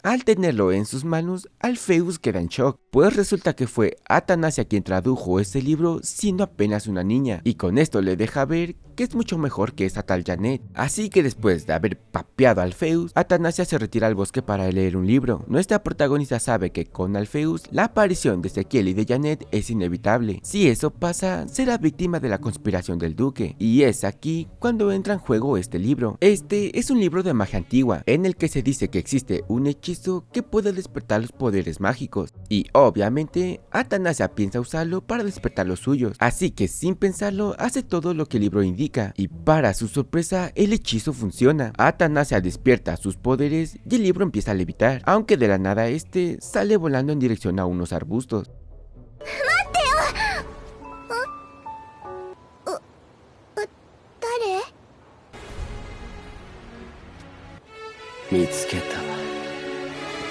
Al tenerlo en sus manos, Alpheus queda en shock, pues resulta que fue Atanasia quien tradujo ese libro siendo apenas una niña, y con esto le deja ver que es mucho mejor que esa tal Janet. Así que después de haber papeado a Alpheus, Atanasia se retira al bosque para leer un libro. Nuestra protagonista sabe que con Alpheus la aparición de Ezequiel y de Janet es inevitable. Si eso pasa, será víctima de la conspiración del duque, y es aquí cuando entra en juego este libro. Este es un libro de magia antigua, en el que se dice que existe un hechizo que puede despertar los poderes mágicos, y obviamente Atanasia piensa usarlo para despertar los suyos, así que sin pensarlo hace todo lo que el libro indica, y para su sorpresa el hechizo funciona. Atanasia despierta sus poderes y el libro empieza a levitar, aunque de la nada sale volando en dirección a unos arbustos.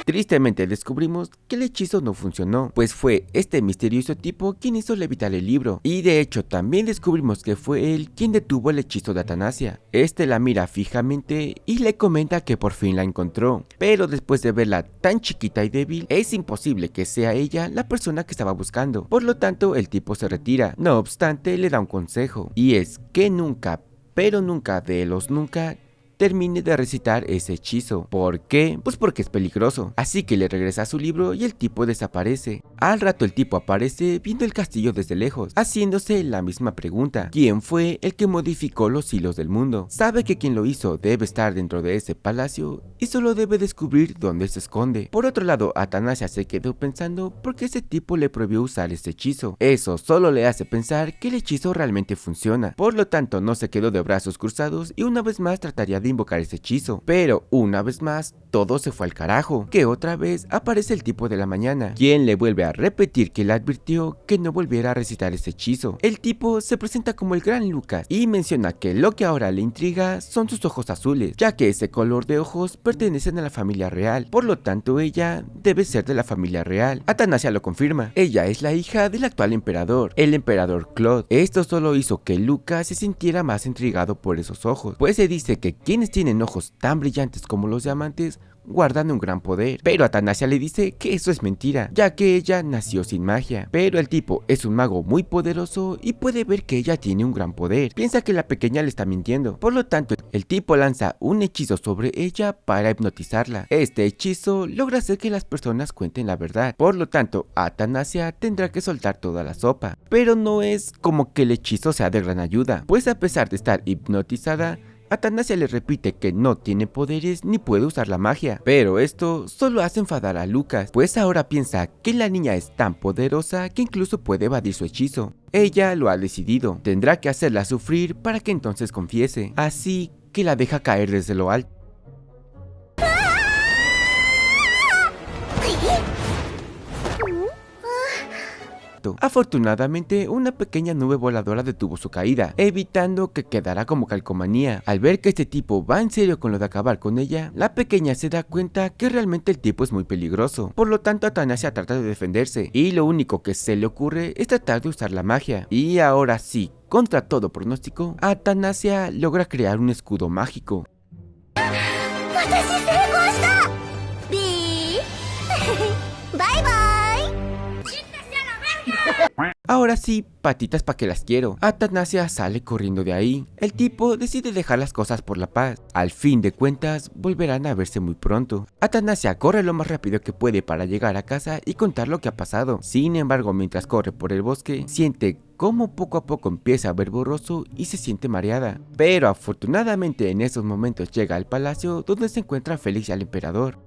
Tristemente descubrimos que el hechizo no funcionó, pues fue este misterioso tipo quien hizo levitar el libro, y de hecho también descubrimos que fue él quien detuvo el hechizo de Atanasia. La mira fijamente y le comenta que por fin la encontró, pero después de verla tan chiquita y débil, es imposible que sea ella la persona que estaba buscando, por lo tanto el tipo se retira. No obstante, le da un consejo, y es que nunca, pero nunca de los nunca, termine de recitar ese hechizo. ¿Por qué? Pues porque es peligroso. Así que le regresa a su libro y el tipo desaparece. Al rato el tipo aparece viendo el castillo desde lejos, haciéndose la misma pregunta: ¿quién fue el que modificó los hilos del mundo? Sabe que quien lo hizo debe estar dentro de ese palacio y solo debe descubrir dónde se esconde. Por otro lado, Atanasia se quedó pensando por qué ese tipo le prohibió usar este hechizo. Eso solo le hace pensar que el hechizo realmente funciona. Por lo tanto, no se quedó de brazos cruzados y una vez más trataría de invocar ese hechizo. Pero una vez más, todo se fue al carajo, que otra vez aparece el tipo de la mañana, quien le vuelve a repetir que le advirtió que no volviera a recitar ese hechizo. El tipo se presenta como el gran Lucas y menciona que lo que ahora le intriga son sus ojos azules, ya que ese color de ojos pertenecen a la familia real, por lo tanto ella debe ser de la familia real. Atanasia lo confirma: ella es la hija del actual emperador, el emperador Claude. Esto solo hizo que Lucas se sintiera más intrigado por esos ojos, pues se dice que quienes tienen ojos tan brillantes como los diamantes guardan un gran poder, pero Atanasia le dice que eso es mentira, ya que ella nació sin magia. Pero el tipo es un mago muy poderoso y puede ver que ella tiene un gran poder. Piensa que la pequeña le está mintiendo, por lo tanto el tipo lanza un hechizo sobre ella para hipnotizarla. Este hechizo logra hacer que las personas cuenten la verdad, por lo tanto Atanasia tendrá que soltar toda la sopa. Pero no es como que el hechizo sea de gran ayuda, pues a pesar de estar hipnotizada, Atanasia le repite que no tiene poderes ni puede usar la magia, pero esto solo hace enfadar a Lucas, pues ahora piensa que la niña es tan poderosa que incluso puede evadir su hechizo. Ella lo ha decidido, tendrá que hacerla sufrir para que entonces confiese, así que la deja caer desde lo alto. Afortunadamente, una pequeña nube voladora detuvo su caída, evitando que quedara como calcomanía. Al ver que este tipo va en serio con lo de acabar con ella, la pequeña se da cuenta que realmente el tipo es muy peligroso. Por lo tanto, Atanasia trata de defenderse, y lo único que se le ocurre es tratar de usar la magia. Y ahora sí, contra todo pronóstico, Atanasia logra crear un escudo mágico. Ahora sí, patitas pa' que las quiero. Atanasia sale corriendo de ahí. El tipo decide dejar las cosas por la paz. Al fin de cuentas, volverán a verse muy pronto. Atanasia corre lo más rápido que puede para llegar a casa y contar lo que ha pasado. Sin embargo, mientras corre por el bosque, siente cómo poco a poco empieza a ver borroso y se siente mareada. Pero afortunadamente en esos momentos llega al palacio donde se encuentra Félix y al emperador.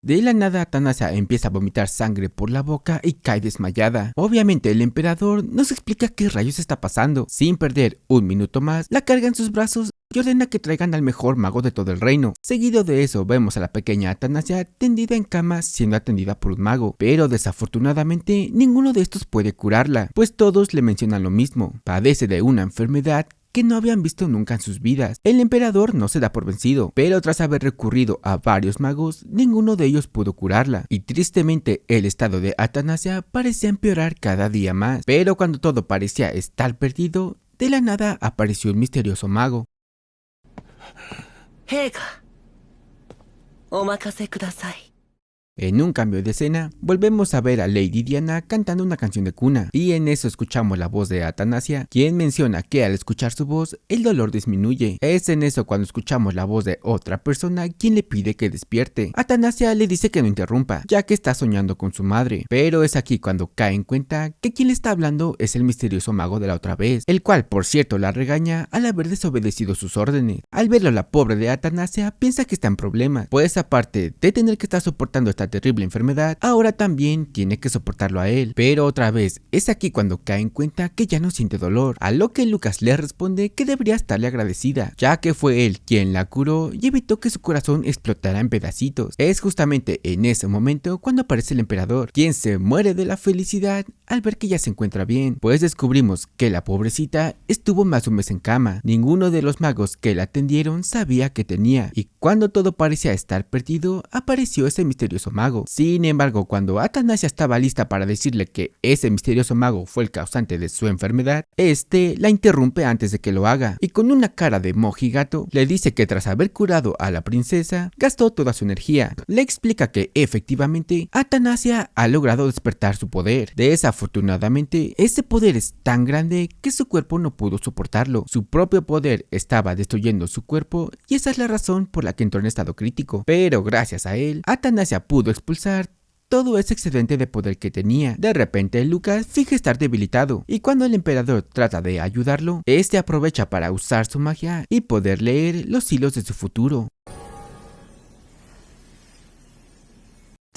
De la nada, Atanasia empieza a vomitar sangre por la boca y cae desmayada. Obviamente el emperador nos explica qué rayos está pasando. Sin perder un minuto más, la carga en sus brazos y ordena que traigan al mejor mago de todo el reino. Seguido de eso, vemos a la pequeña Atanasia tendida en cama siendo atendida por un mago, pero desafortunadamente ninguno de estos puede curarla, pues todos le mencionan lo mismo: padece de una enfermedad que no habían visto nunca en sus vidas. El emperador no se da por vencido, pero tras haber recurrido a varios magos, ninguno de ellos pudo curarla, y tristemente el estado de Atanasia parecía empeorar cada día más. Pero cuando todo parecía estar perdido, de la nada apareció un misterioso mago. En un cambio de escena, volvemos a ver a Lady Diana cantando una canción de cuna, y en eso escuchamos la voz de Atanasia, quien menciona que al escuchar su voz, el dolor disminuye. Es en eso cuando escuchamos la voz de otra persona quien le pide que despierte. Atanasia le dice que no interrumpa, ya que está soñando con su madre, pero es aquí cuando cae en cuenta que quien le está hablando es el misterioso mago de la otra vez, el cual por cierto la regaña al haber desobedecido sus órdenes. Al verlo, la pobre de Atanasia piensa que está en problemas, pues aparte de tener que estar soportando esta terrible enfermedad, ahora también tiene que soportarlo a él. Pero otra vez, es aquí cuando cae en cuenta que ya no siente dolor, a lo que Lucas le responde que debería estarle agradecida, ya que fue él quien la curó y evitó que su corazón explotara en pedacitos. Es justamente en ese momento cuando aparece el emperador, quien se muere de la felicidad al ver que ya se encuentra bien, pues descubrimos que la pobrecita estuvo más de un mes en cama. Ninguno de los magos que la atendieron sabía que tenía, y cuando todo parecía estar perdido, apareció ese misterioso mago. mago. Sin embargo, cuando Atanasia estaba lista para decirle que ese misterioso mago fue el causante de su enfermedad, este la interrumpe antes de que lo haga, y con una cara de mojigato le dice que tras haber curado a la princesa, gastó toda su energía. Le explica que efectivamente Atanasia ha logrado despertar su poder. Desafortunadamente, ese poder es tan grande que su cuerpo no pudo soportarlo. Su propio poder estaba destruyendo su cuerpo y esa es la razón por la que entró en estado crítico. Pero gracias a él, Atanasia pudo expulsar todo ese excedente de poder que tenía. De repente, Lucas finge estar debilitado, y cuando el emperador trata de ayudarlo, este aprovecha para usar su magia y poder leer los hilos de su futuro.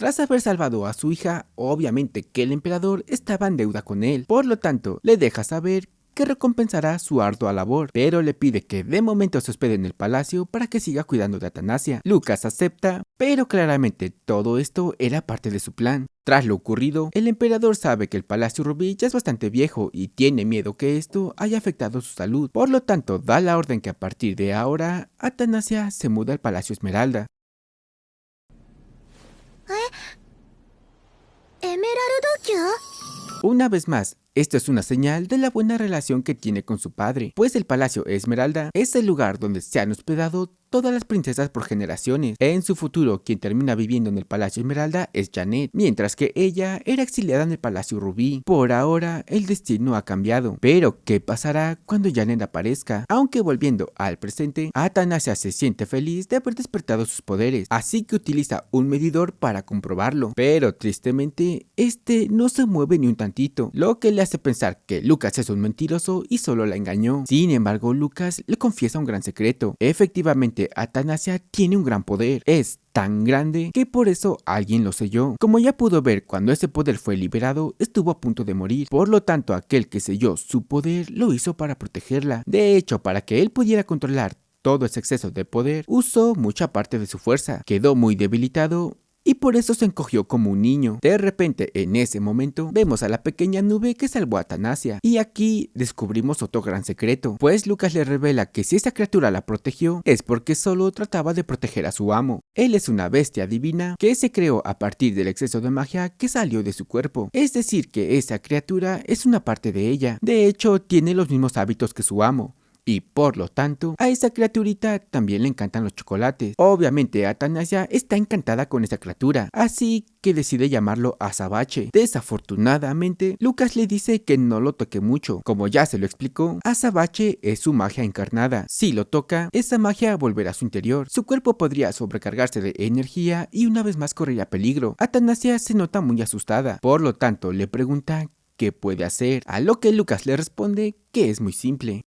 Tras haber salvado a su hija, obviamente que el emperador estaba en deuda con él, por lo tanto, le deja saber que recompensará su ardua labor, pero le pide que de momento se hospede en el palacio para que siga cuidando de Atanasia. Lucas acepta, pero claramente todo esto era parte de su plan. Tras lo ocurrido, el emperador sabe que el Palacio Rubí ya es bastante viejo y tiene miedo que esto haya afectado su salud, por lo tanto da la orden que a partir de ahora, Atanasia se muda al Palacio Esmeralda. エメラルド宮 Una vez más, esto es una señal de la buena relación que tiene con su padre, pues el Palacio Esmeralda es el lugar donde se han hospedado todas las princesas por generaciones. En su futuro, quien termina viviendo en el Palacio Esmeralda es Janet, mientras que ella era exiliada en el Palacio Rubí. Por ahora, el destino ha cambiado, pero ¿qué pasará cuando Janet aparezca? Aunque volviendo al presente, Atanasia se siente feliz de haber despertado sus poderes, así que utiliza un medidor para comprobarlo, pero tristemente, este no se mueve ni un tantito, lo que le hace pensar que Lucas es un mentiroso y solo la engañó. Sin embargo, Lucas le confiesa un gran secreto. Efectivamente, Atanasia tiene un gran poder. Es tan grande que por eso alguien lo selló. Como ya pudo ver, cuando ese poder fue liberado, estuvo a punto de morir. Por lo tanto, aquel que selló su poder lo hizo para protegerla. De hecho, para que él pudiera controlar todo ese exceso de poder, usó mucha parte de su fuerza. Quedó muy debilitado y por eso se encogió como un niño. De repente, en ese momento, vemos a la pequeña nube que salvó a Atanasia. Y aquí descubrimos otro gran secreto, pues Lucas le revela que si esa criatura la protegió, es porque solo trataba de proteger a su amo. Él es una bestia divina que se creó a partir del exceso de magia que salió de su cuerpo. Es decir, que esa criatura es una parte de ella. De hecho, tiene los mismos hábitos que su amo. Y por lo tanto, a esa criaturita también le encantan los chocolates. Obviamente Atanasia está encantada con esa criatura, así que decide llamarlo Azabache. Desafortunadamente, Lucas le dice que no lo toque mucho. Como ya se lo explicó, Azabache es su magia encarnada. Si lo toca, esa magia volverá a su interior. Su cuerpo podría sobrecargarse de energía y una vez más correría peligro. Atanasia se nota muy asustada, por lo tanto le pregunta qué puede hacer, a lo que Lucas le responde que es muy simple.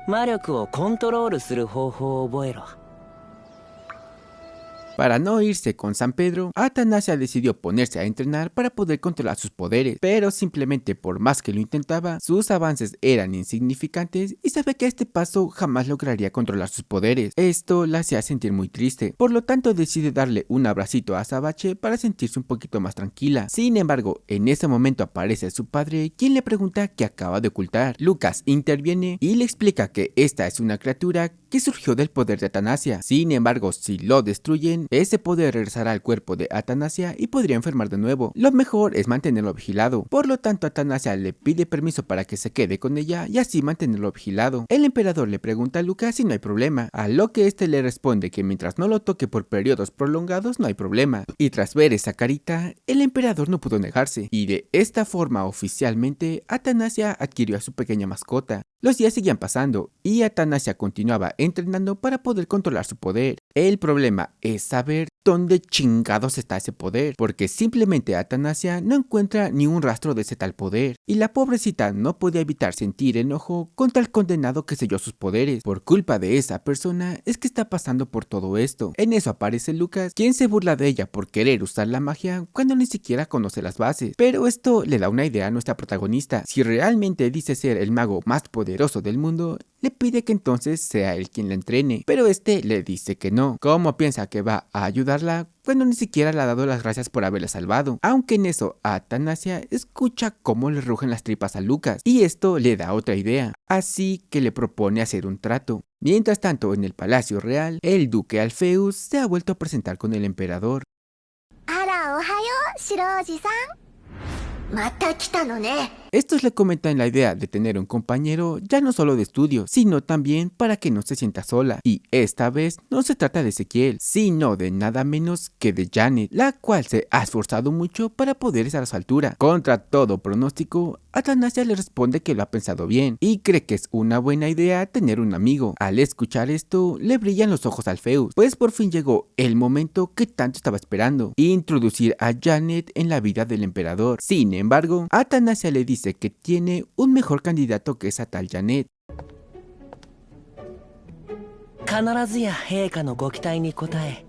魔力をコントロールする方法を覚えろ。 Para no irse con San Pedro, Atanasia decidió ponerse a entrenar para poder controlar sus poderes, pero simplemente por más que lo intentaba, sus avances eran insignificantes y sabía que a este paso jamás lograría controlar sus poderes. Esto la hacía sentir muy triste, por lo tanto decide darle un abracito a Azabache para sentirse un poquito más tranquila. Sin embargo, en ese momento aparece su padre, quien le pregunta qué acaba de ocultar. Lucas interviene y le explica que esta es una criatura que surgió del poder de Atanasia. Sin embargo, si lo destruyen, ese poder regresará al cuerpo de Atanasia y podría enfermar de nuevo. Lo mejor es mantenerlo vigilado. Por lo tanto, Atanasia le pide permiso para que se quede con ella y así mantenerlo vigilado. El emperador le pregunta a Lucas si no hay problema, a lo que este le responde que mientras no lo toque por periodos prolongados no hay problema. Y tras ver esa carita, el emperador no pudo negarse, y de esta forma oficialmente Atanasia adquirió a su pequeña mascota. Los días seguían pasando y Atanasia continuaba entrenando para poder controlar su poder. El problema es saber dónde chingados está ese poder, porque simplemente Atanasia no encuentra ni un rastro de ese tal poder, y la pobrecita no podía evitar sentir enojo contra el condenado que selló sus poderes. Por culpa de esa persona es que está pasando por todo esto. En eso aparece Lucas, quien se burla de ella por querer usar la magia cuando ni siquiera conoce las bases. Pero esto le da una idea a nuestra protagonista. Si realmente dice ser el mago más poderoso del mundo, le pide que entonces sea él quien la entrene, pero este le dice que no. ¿Cómo piensa que va a ayudarla cuando ni siquiera le ha dado las gracias por haberla salvado? Aunque en eso Atanasia escucha cómo le rugen las tripas a Lucas, y esto le da otra idea, así que le propone hacer un trato. Mientras tanto, en el Palacio Real, el duque Alfeus se ha vuelto a presentar con el emperador. あら白おじさん。また来たのね。Estos le comentan la idea de tener un compañero ya no solo de estudio, sino también para que no se sienta sola. Y esta vez no se trata de Ezequiel, sino de nada menos que de Janet, la cual se ha esforzado mucho para poder estar a su altura. Contra todo pronóstico, Athanasia le responde que lo ha pensado bien y cree que es una buena idea tener un amigo. Al escuchar esto, le brillan los ojos a Alpheus, pues por fin llegó el momento que tanto estaba esperando: introducir a Janet en la vida del emperador. Sin embargo, Athanasia le dice que tiene un mejor candidato que esa tal Janet. 必ずや陛下のご期待に応え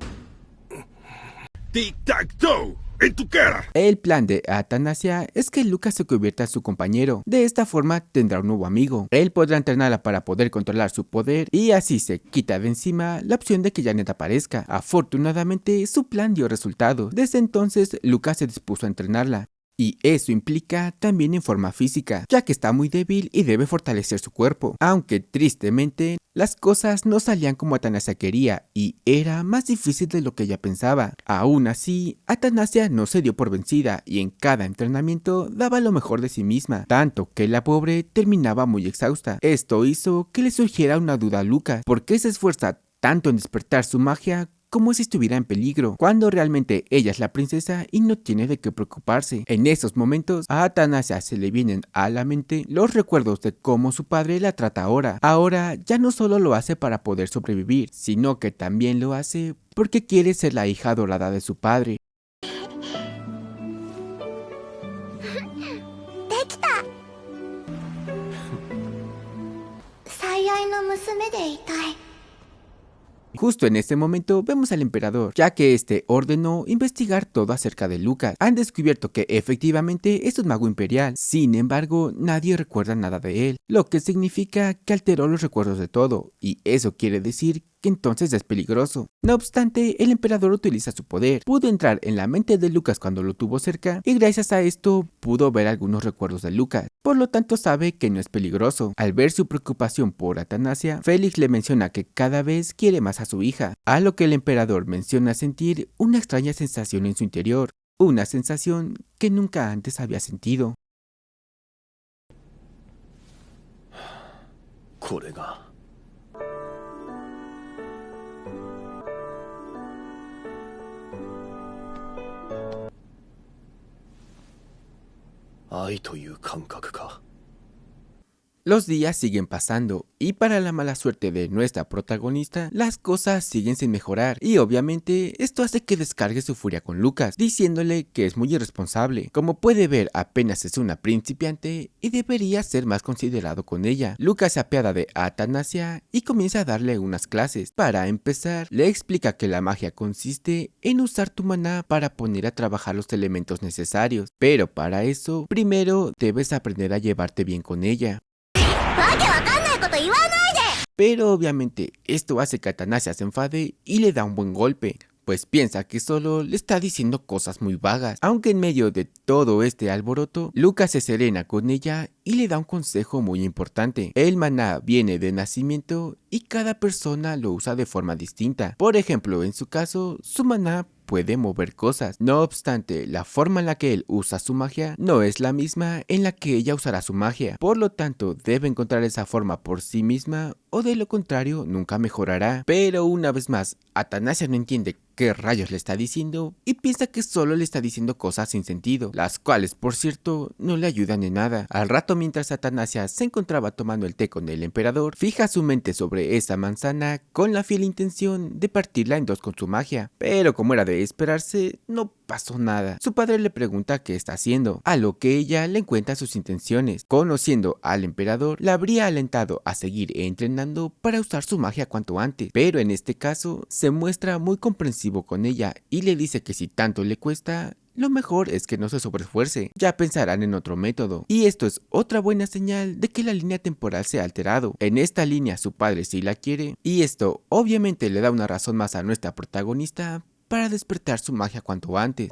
¡Tic-tac-toe! ¡En tu cara! El plan de Athanasia es que Lucas se convierta en su compañero. De esta forma tendrá un nuevo amigo. Él podrá entrenarla para poder controlar su poder y así se quita de encima la opción de que Janet aparezca. Afortunadamente, su plan dio resultado. Desde entonces, Lucas se dispuso a entrenarla. Y eso implica también en forma física, ya que está muy débil y debe fortalecer su cuerpo. Aunque tristemente, las cosas no salían como Athanasia quería y era más difícil de lo que ella pensaba. Aún así, Athanasia no se dio por vencida y en cada entrenamiento daba lo mejor de sí misma, tanto que la pobre terminaba muy exhausta. Esto hizo que le surgiera una duda a Lucas: ¿por qué se esfuerza tanto en despertar su magia como si estuviera en peligro, cuando realmente ella es la princesa y no tiene de qué preocuparse? En esos momentos, a Athanasia se le vienen a la mente los recuerdos de cómo su padre la trata ahora. Ahora ya no solo lo hace para poder sobrevivir, sino que también lo hace porque quiere ser la hija adorada de su padre. できた。最愛の娘でいたい。 Justo en este momento vemos al emperador, ya que este ordenó investigar todo acerca de Lucas. Han descubierto que efectivamente es un mago imperial, sin embargo nadie recuerda nada de él, lo que significa que alteró los recuerdos de todo, y eso quiere decir que entonces es peligroso. No obstante, el emperador utiliza su poder, pudo entrar en la mente de Lucas cuando lo tuvo cerca y gracias a esto pudo ver algunos recuerdos de Lucas, por lo tanto sabe que no es peligroso. Al ver su preocupación por Athanasia, Félix le menciona que cada vez quiere más a su hija, a lo que el emperador menciona sentir una extraña sensación en su interior, una sensación que nunca antes había sentido. これが愛という感覚か。 Los días siguen pasando y para la mala suerte de nuestra protagonista, las cosas siguen sin mejorar y obviamente esto hace que descargue su furia con Lucas, diciéndole que es muy irresponsable. Como puede ver, apenas es una principiante y debería ser más considerado con ella. Lucas se apiada de Athanasia y comienza a darle unas clases. Para empezar, le explica que la magia consiste en usar tu maná para poner a trabajar los elementos necesarios, pero para eso, primero debes aprender a llevarte bien con ella. Pero obviamente esto hace que Athanasia se enfade y le da un buen golpe, pues piensa que solo le está diciendo cosas muy vagas. Aunque en medio de todo este alboroto, Lucas se serena con ella y le da un consejo muy importante. El maná viene de nacimiento y cada persona lo usa de forma distinta. Por ejemplo, en su caso, su maná puede mover cosas. No obstante, la forma en la que él usa su magia no es la misma en la que ella usará su magia. Por lo tanto, debe encontrar esa forma por sí misma o de lo contrario nunca mejorará. Pero una vez más, Athanasia no entiende qué rayos le está diciendo y piensa que solo le está diciendo cosas sin sentido, las cuales por cierto no le ayudan en nada. Al rato, mientras Athanasia se encontraba tomando el té con el emperador, fija su mente sobre esa manzana con la fiel intención de partirla en dos con su magia, pero como era de esperarse, no pasó nada. Su padre le pregunta qué está haciendo, a lo que ella le cuenta sus intenciones. Conociendo al emperador, la habría alentado a seguir entrenando para usar su magia cuanto antes, pero en este caso se muestra muy comprensivo con ella y le dice que si tanto le cuesta, lo mejor es que no se sobreesfuerce, ya pensarán en otro método. Y esto es otra buena señal de que la línea temporal se ha alterado. En esta línea su padre sí la quiere, y esto obviamente le da una razón más a nuestra protagonista para despertar su magia cuanto antes.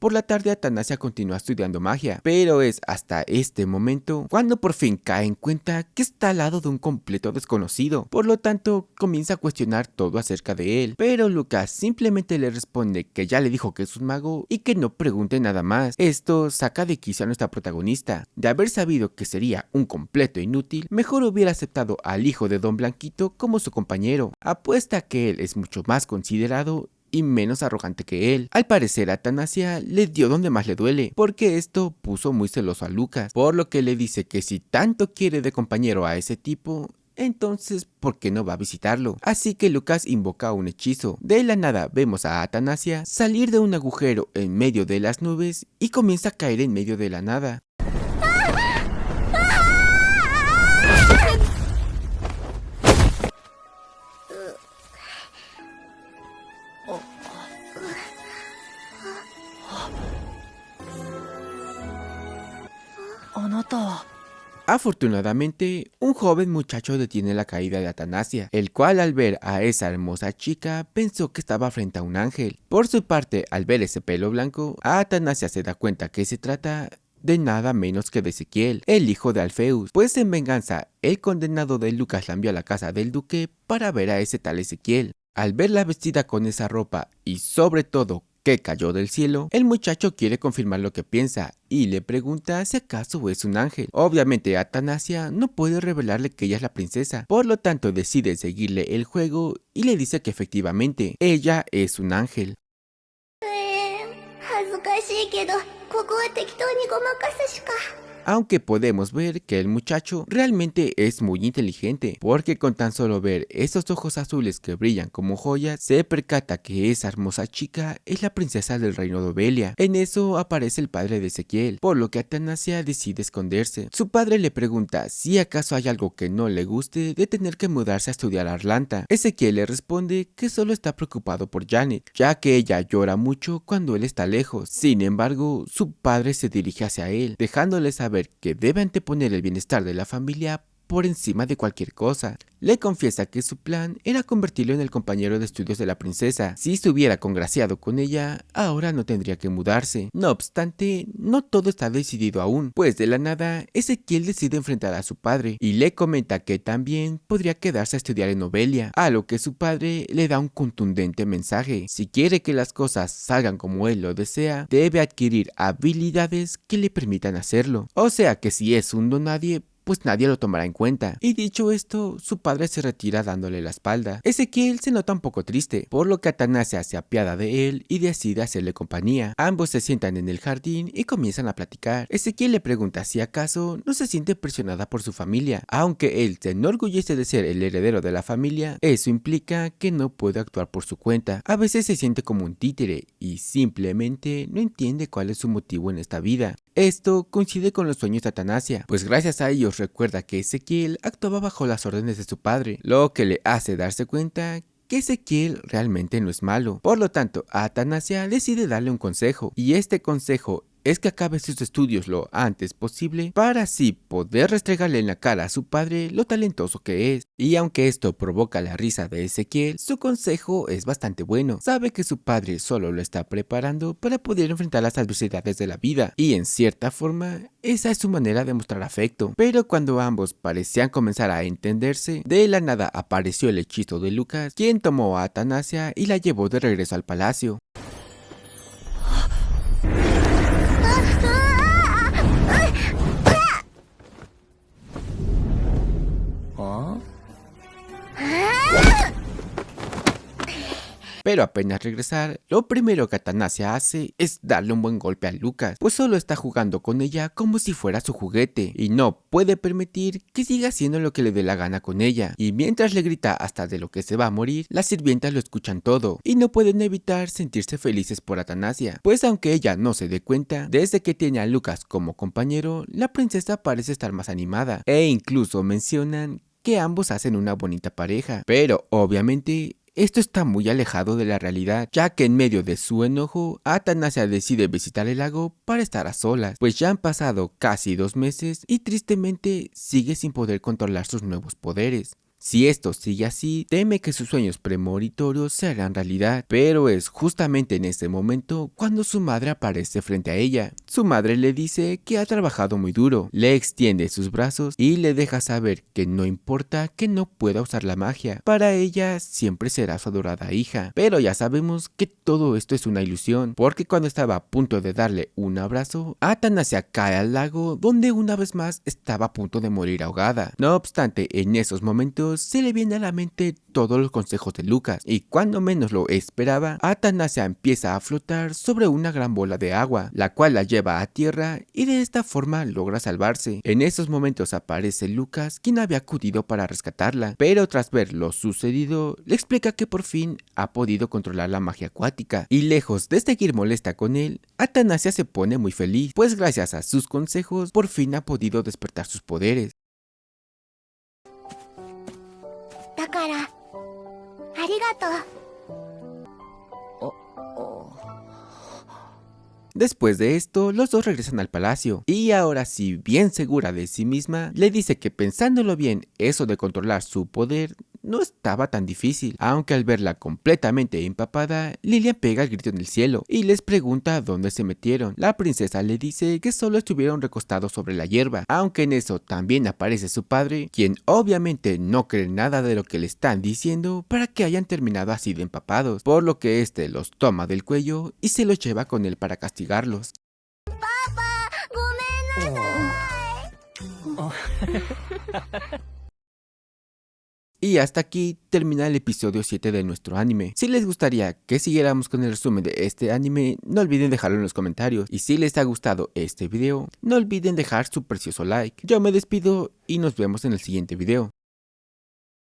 Por la tarde Atanasia continúa estudiando magia, pero es hasta este momento cuando por fin cae en cuenta que está al lado de un completo desconocido. Por lo tanto, comienza a cuestionar todo acerca de él, pero Lucas simplemente le responde que ya le dijo que es un mago y que no pregunte nada más. Esto saca de quicio a nuestra protagonista. De haber sabido que sería un completo inútil, mejor hubiera aceptado al hijo de Don Blanquito como su compañero. Apuesta que él es mucho más considerado y menos arrogante que él. Al parecer Atanasia le dio donde más le duele, porque esto puso muy celoso a Lucas, por lo que le dice que si tanto quiere de compañero a ese tipo, entonces ¿por qué no va a visitarlo? Así que Lucas invoca un hechizo. De la nada vemos a Atanasia salir de un agujero en medio de las nubes y comienza a caer en medio de la nada. Afortunadamente, un joven muchacho detiene la caída de Atanasia, el cual al ver a esa hermosa chica pensó que estaba frente a un ángel. Por su parte, al ver ese pelo blanco, Atanasia se da cuenta que se trata de nada menos que de Ezequiel, el hijo de Alfeus, pues en venganza, el condenado de Lucas la envió a la casa del duque para ver a ese tal Ezequiel. Al verla vestida con esa ropa y sobre todo que cayó del cielo, el muchacho quiere confirmar lo que piensa y le pregunta si acaso es un ángel. Obviamente Atanasia no puede revelarle que ella es la princesa, por lo tanto decide seguirle el juego y le dice que efectivamente ella es un ángel. 恥ずかしいけどここは適当にごまかすしか。 Aunque podemos ver que el muchacho realmente es muy inteligente, porque con tan solo ver esos ojos azules que brillan como joyas, se percata que esa hermosa chica es la princesa del reino de Obelia. En eso aparece el padre de Ezequiel, por lo que Atanasia decide esconderse. Su padre le pregunta si acaso hay algo que no le guste de tener que mudarse a estudiar a Atlanta. Ezequiel le responde que solo está preocupado por Janet, ya que ella llora mucho cuando él está lejos. Sin embargo, su padre se dirige hacia él, dejándole saber que debe anteponer el bienestar de la familia por encima de cualquier cosa. Le confiesa que su plan era convertirlo en el compañero de estudios de la princesa. Si se hubiera congraciado con ella, ahora no tendría que mudarse. No obstante, no todo está decidido aún, pues de la nada, Ezequiel decide enfrentar a su padre y le comenta que también podría quedarse a estudiar en Obelia, a lo que su padre le da un contundente mensaje. Si quiere que las cosas salgan como él lo desea, debe adquirir habilidades que le permitan hacerlo. O sea que si es un don nadie, pues nadie lo tomará en cuenta. Y dicho esto, su padre se retira dándole la espalda. Ezequiel se nota un poco triste, por lo que Atanasia se apiada de él y decide hacerle compañía. Ambos se sientan en el jardín y comienzan a platicar. Ezequiel le pregunta si acaso no se siente presionada por su familia. Aunque él se enorgullece de ser el heredero de la familia, eso implica que no puede actuar por su cuenta. A veces se siente como un títere y simplemente no entiende cuál es su motivo en esta vida. Esto coincide con los sueños de Atanasia, pues gracias a ellos recuerda que Ezequiel actuaba bajo las órdenes de su padre, lo que le hace darse cuenta que Ezequiel realmente no es malo. Por lo tanto, Atanasia decide darle un consejo, y este consejo es que acabe sus estudios lo antes posible para así poder restregarle en la cara a su padre lo talentoso que es. Y aunque esto provoca la risa de Ezequiel, su consejo es bastante bueno. Sabe que su padre solo lo está preparando para poder enfrentar las adversidades de la vida, y en cierta forma esa es su manera de mostrar afecto. Pero cuando ambos parecían comenzar a entenderse, de la nada apareció el hechizo de Lucas, quien tomó a Atanasia y la llevó de regreso al palacio. Pero apenas regresar, lo primero que Atanasia hace es darle un buen golpe a Lucas, pues solo está jugando con ella como si fuera su juguete, y no puede permitir que siga haciendo lo que le dé la gana con ella. Y mientras le grita hasta de lo que se va a morir, las sirvientas lo escuchan todo, y no pueden evitar sentirse felices por Atanasia, pues aunque ella no se dé cuenta, desde que tiene a Lucas como compañero, la princesa parece estar más animada, e incluso mencionan que ambos hacen una bonita pareja. Pero obviamente esto está muy alejado de la realidad, ya que en medio de su enojo, Atanasia decide visitar el lago para estar a solas, pues ya han pasado casi 2 meses y tristemente sigue sin poder controlar sus nuevos poderes. Si esto sigue así, teme que sus sueños premonitorios se hagan realidad, pero es justamente en ese momento cuando su madre aparece frente a ella. Su madre le dice que ha trabajado muy duro, le extiende sus brazos y le deja saber que no importa que no pueda usar la magia, para ella siempre será su adorada hija. Pero ya sabemos que todo esto es una ilusión, porque cuando estaba a punto de darle un abrazo, Athanasia cae al lago donde una vez más estaba a punto de morir ahogada. No obstante, en esos momentos se le viene a la mente todos los consejos de Lucas, y cuando menos lo esperaba, Athanasia empieza a flotar sobre una gran bola de agua, la cual la lleva a tierra y de esta forma logra salvarse. En esos momentos aparece Lucas, quien había acudido para rescatarla, pero tras ver lo sucedido, le explica que por fin ha podido controlar la magia acuática, y lejos de seguir molesta con él, Athanasia se pone muy feliz, pues gracias a sus consejos por fin ha podido despertar sus poderes. だからありがとう。 Después de esto, los dos regresan al palacio, y ahora sí, bien segura de sí misma, le dice que pensándolo bien, eso de controlar su poder no estaba tan difícil, aunque al verla completamente empapada, Lilian pega el grito en el cielo y les pregunta dónde se metieron. La princesa le dice que solo estuvieron recostados sobre la hierba, aunque en eso también aparece su padre, quien obviamente no cree nada de lo que le están diciendo para que hayan terminado así de empapados, por lo que este los toma del cuello y se los lleva con él para castigarlos. ごめんなさい。 Y hasta aquí termina el episodio 7 de nuestro anime. Si les gustaría que siguiéramos con el resumen de este anime, no olviden dejarlo en los comentarios. Y si les ha gustado este video, no olviden dejar su precioso like. Yo me despido y nos vemos en el siguiente video.